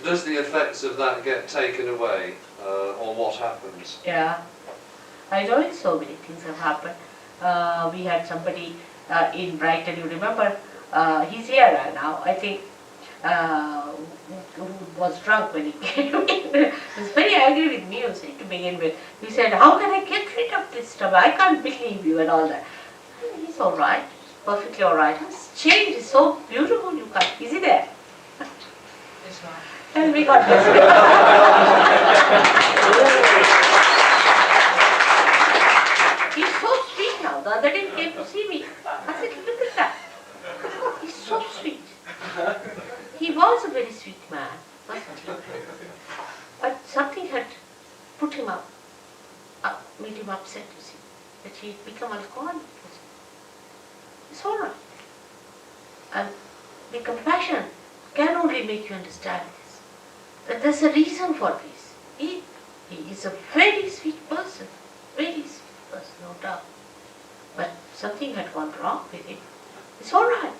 does the effects of that get taken away, or what happens?
Yeah. I know so many things have happened. We had somebody in Brighton, you remember, he's here now, I think, who was drunk when he came in. He was very angry with me, you see, to begin with. He said, how can I get rid of this stuff? I can't believe you and all that. And he's all right, perfectly all right. His change is so beautiful, you can't. Is he there?
That's right.
And we got this. He's so sweet now. The other day he came to see me. I said, look at that. He's so sweet. He was a very sweet man, wasn't he? But something had put him up, made him upset, you see, that he had become alcoholic. It's all right. And the compassion can only make you understand this. That there's a reason for this. He is a very sweet person, very sweet person, no doubt. But something had gone wrong with him. It's all right.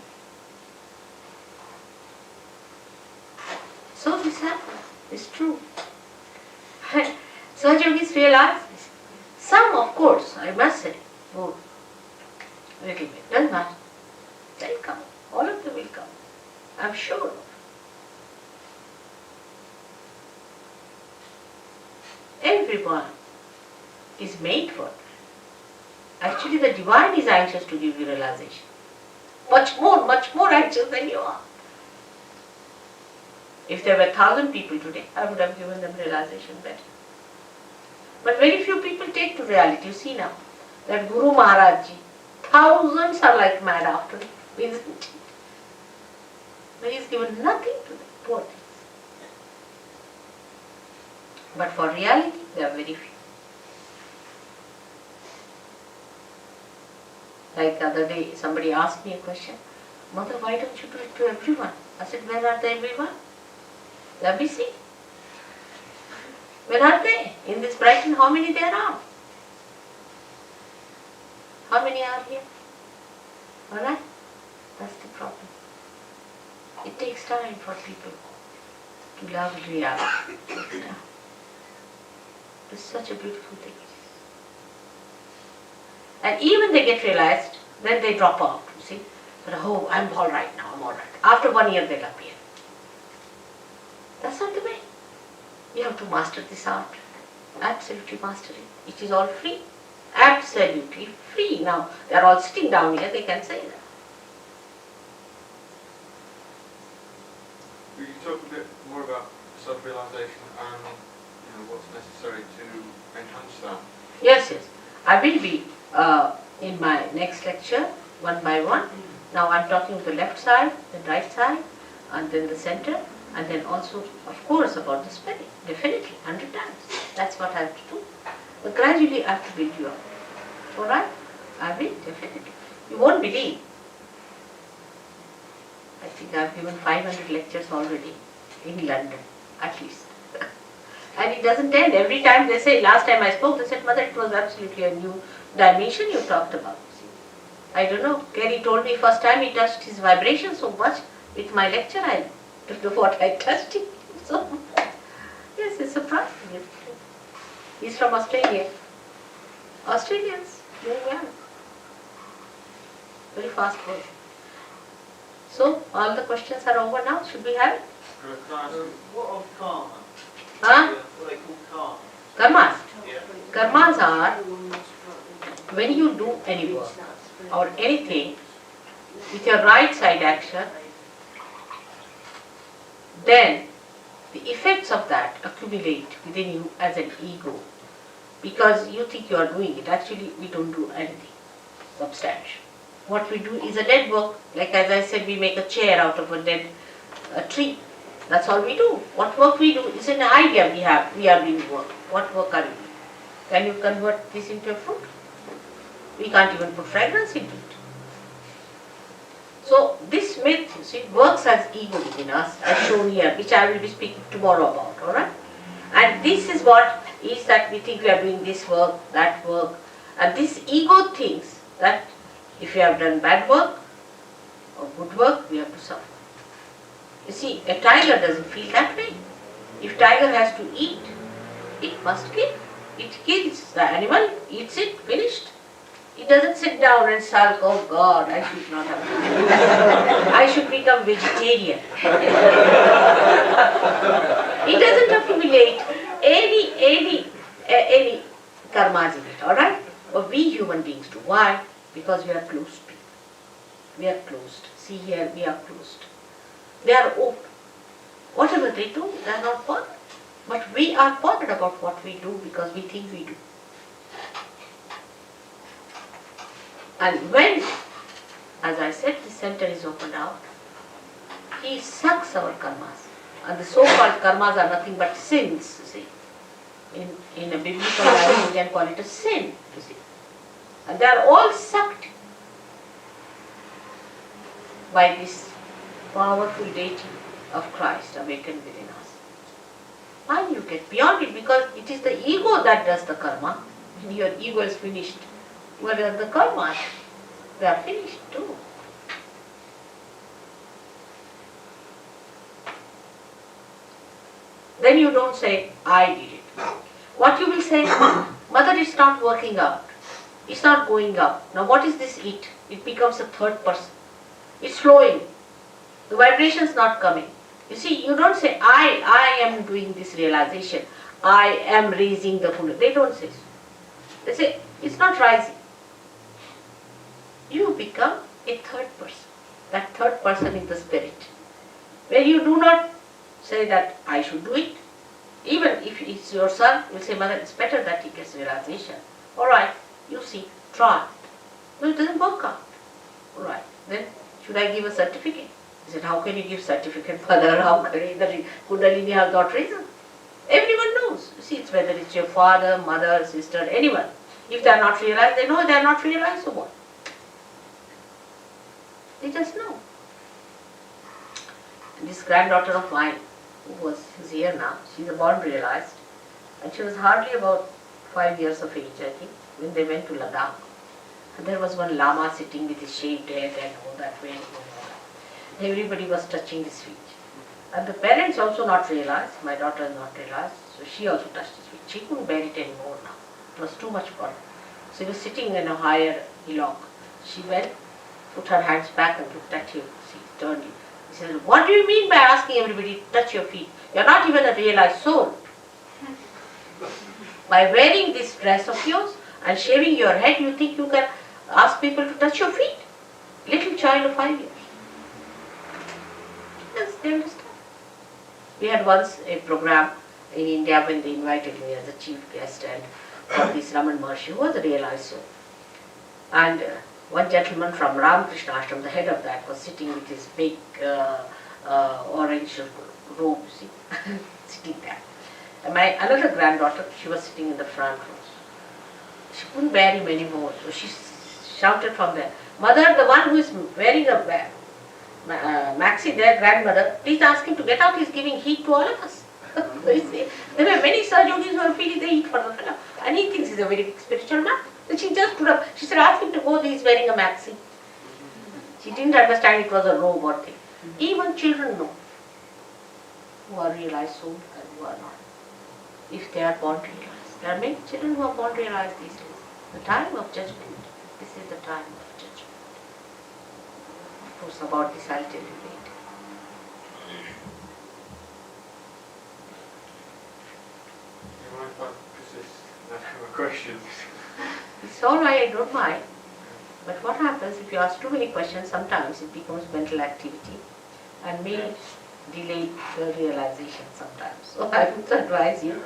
So this happened. It's true. SahajaYogis realize this. Some, of course, I must say, would a little bit. Doesn't matter. They'll come. All of them will come. I'm sure of. Everyone is made for it. Actually, the divine is anxious to give you realization. Much more anxious than you are. If there were 1,000 people today, I would have given them realization better. But very few people take to reality. You see now, that Guru Maharaj Ji, thousands are like mad after him, isn't it? But he's given nothing to them, poor things. But for reality, there are very few. Like the other day, somebody asked me a question, Mother, why don't you do it to everyone? I said, where are the everyone? Let me see. Where are they? In this Brighton, how many there are? How many are here? Alright? That's the problem. It takes time for people to love reality. It takes time. It's such a beautiful thing. And even they get realized, then they drop out, you see. But oh, I'm all right now, I'm all right. After 1 year they'll appear. That's not the way. You have to master this art. Absolutely master it. It is all free. Absolutely free. Now, they are all sitting down here, they can say that.
Will you talk a bit more about self-realization and what's necessary to enhance that?
Yes. I will be in my next lecture, one by one. Now I'm talking to the left side, the right side, and then the center, and then also, of course, about the spelling. Definitely, 100 times. That's what I have to do. But gradually I have to build you up. Alright? I will, definitely. You won't believe. I think I've given 500 lectures already in London, at least. And it doesn't end. Every time they say, last time I spoke, they said, Mother, it was absolutely a new dimension you talked about. I don't know. Gary told me first time he touched his vibration so much with my lecture, I don't know what I touched him so much. Yes, it's surprising. He's from Australia. Australians, doing well. Very fast work. So, all the questions are over now. Should we have it?
What of karma?
Huh?
What are they called karma?
Karmas.
Yeah.
Karmas are when you do any work or anything with your right side action, then the effects of that accumulate within you as an ego, because you think you are doing it. Actually, we don't do anything substantial. What we do is a dead work. Like as I said, we make a chair out of a dead tree. That's all we do. What work we do is an idea we have. We are doing work. What work are we doing? Can you convert this into a fruit? We can't even put fragrance into it. So this myth, you see, works as ego within us, as shown here, which I will be speaking tomorrow about, alright? And this is what is that we think we are doing this work, that work. And this ego thinks that if you have done bad work or good work, we have to suffer. You see, a tiger doesn't feel that way. If tiger has to eat, it must kill. It kills the animal, eats it, finished. It doesn't sit down and sulk, oh God, I should not have done that. I should become vegetarian. It doesn't accumulate any karmas in it, alright? But we human beings do. Why? Because we are closed people. We are closed. See here, we are closed. They are open. Whatever they do, they are not bothered. But we are bothered about what we do because we think we do. And when, as I said, the center is opened out, he sucks our karmas. And the so-called karmas are nothing but sins, you see. In a biblical language, we can call it a sin, you see. And they are all sucked by this powerful deity of Christ awakened within us. And you get beyond it because it is the ego that does the karma. When your ego is finished, what are the karmas? They are finished too. Then you don't say, I did it. What you will say, Mother, it's not working out. It's not going up. Now what is this it? It becomes a third person. It's flowing. The vibration is not coming. You see, you don't say, I am doing this realization. I am raising the Kundalini. They don't say so. They say, it's not rising. You become a third person. That third person is the spirit. Where you do not say that I should do it. Even if it's your son, you'll say, Mother, it's better that he gets realization. Alright, you see, try. No, it doesn't work out. Alright, then should I give a certificate? He said, how can you give certificate, Father? How can the Kundalini has not risen? Everyone knows. You see, it's whether it's your father, mother, sister, anyone. If they are not realized, they know they are not realized, so what? They just know. And this granddaughter of mine, who's here now, she's a born realized, and she was hardly about 5 years of age, I think, when they went to Ladakh. And there was one Lama sitting with his shaved head and all that way. Everybody was touching his feet. And the parents also not realized, my daughter not realized, so she also touched his feet. She couldn't bear it anymore now. It was too much for her. So he was sitting in a higher hillock. She went, put her hands back and looked at him. She turned him. He said, what do you mean by asking everybody to touch your feet? You're not even a realized soul. By wearing this dress of yours and shaving your head, you think you can ask people to touch your feet? Little child of 5 years. Yes, they understand. We had once a program in India when they invited me as a chief guest and for this Raman Maharshi, who was a realized soul. And one gentleman from Ramakrishna Ashram, the head of that, was sitting with his big orange robe, see, sitting there. And my another granddaughter, she was sitting in the front row. She couldn't bear him anymore, so she shouted from there, Mother, the one who is wearing a maxi, their grandmother, please ask him to get out, he's giving heat to all of us. There were many SahajaYogis who were feeling the heat for the fellow, and he thinks he's a very big spiritual man. So she just stood up, she said, ask him to go, he's wearing a maxi. She didn't understand it was a robe or thing. Even children know who are realized soul and who are not, if they are born realized. There are many children who are born realized these days. The time of judgment, this is the time of judgment. Of course, about this I'll tell you later.
You mind if I persist in asking a question?
It's all right, I don't mind. But what happens if you ask too many questions, sometimes it becomes mental activity and may delay the realization sometimes. So I would advise you,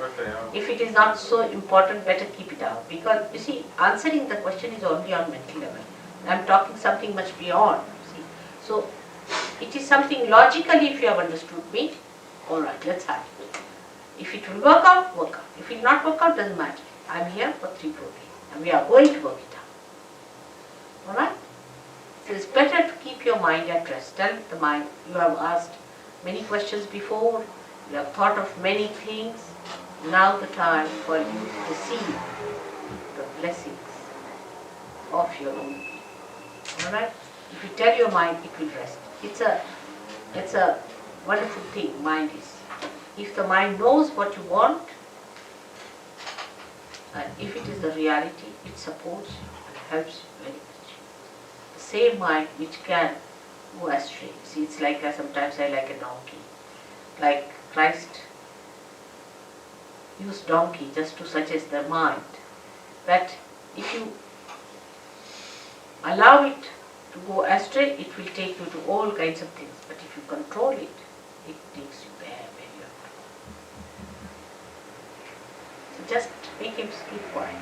if it is not so important, better keep it out. Because you see, answering the question is only on mental level. I'm talking something much beyond. See, so it is something logically. If you have understood me, all right, let's have it. If it will work out, work out. If it will not work out, doesn't matter. I'm here for 3-4 days, and we are going to work it out. All right. So it's better to keep your mind at rest. Tell the mind you have asked many questions before. You have thought of many things. Now the time for you to receive the blessings of your own being. Alright? If you tell your mind, it will rest. It's a wonderful thing, mind is. If the mind knows what you want, and if it is the reality, it supports you and helps you very much. The same mind which can go astray. See, it's like sometimes I like a donkey. Like Christ used donkey just to suggest the mind that if you allow it to go astray, it will take you to all kinds of things. But if you control it, it takes you where you are. So just make him keep quiet.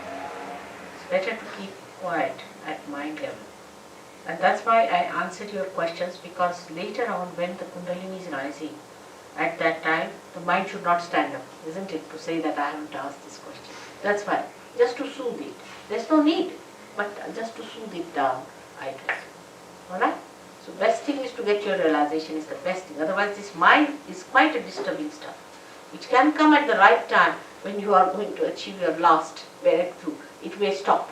It's better to keep quiet at mind level. And that's why I answered your questions, because later on when the Kundalini is rising, at that time the mind should not stand up, isn't it, to say that I haven't asked this question. That's why, just to soothe it. There's no need, but just to soothe it down, I do. Alright? So best thing is to get your realization is the best thing. Otherwise this mind is quite a disturbing stuff. It can come at the right time when you are going to achieve your last breakthrough. It may stop.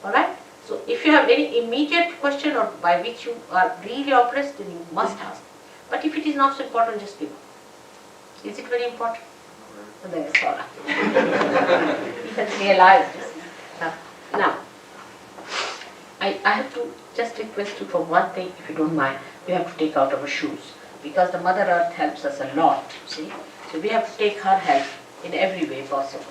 Alright? So if you have any immediate question or by which you are really oppressed, then you must ask. But if it is not so important, just give up. Is it very important? So there is Sora. He has realized this. Now, I have to just request you for one thing, if you don't mind. We have to take out our shoes, because the Mother Earth helps us a lot, see. So we have to take her help in every way possible.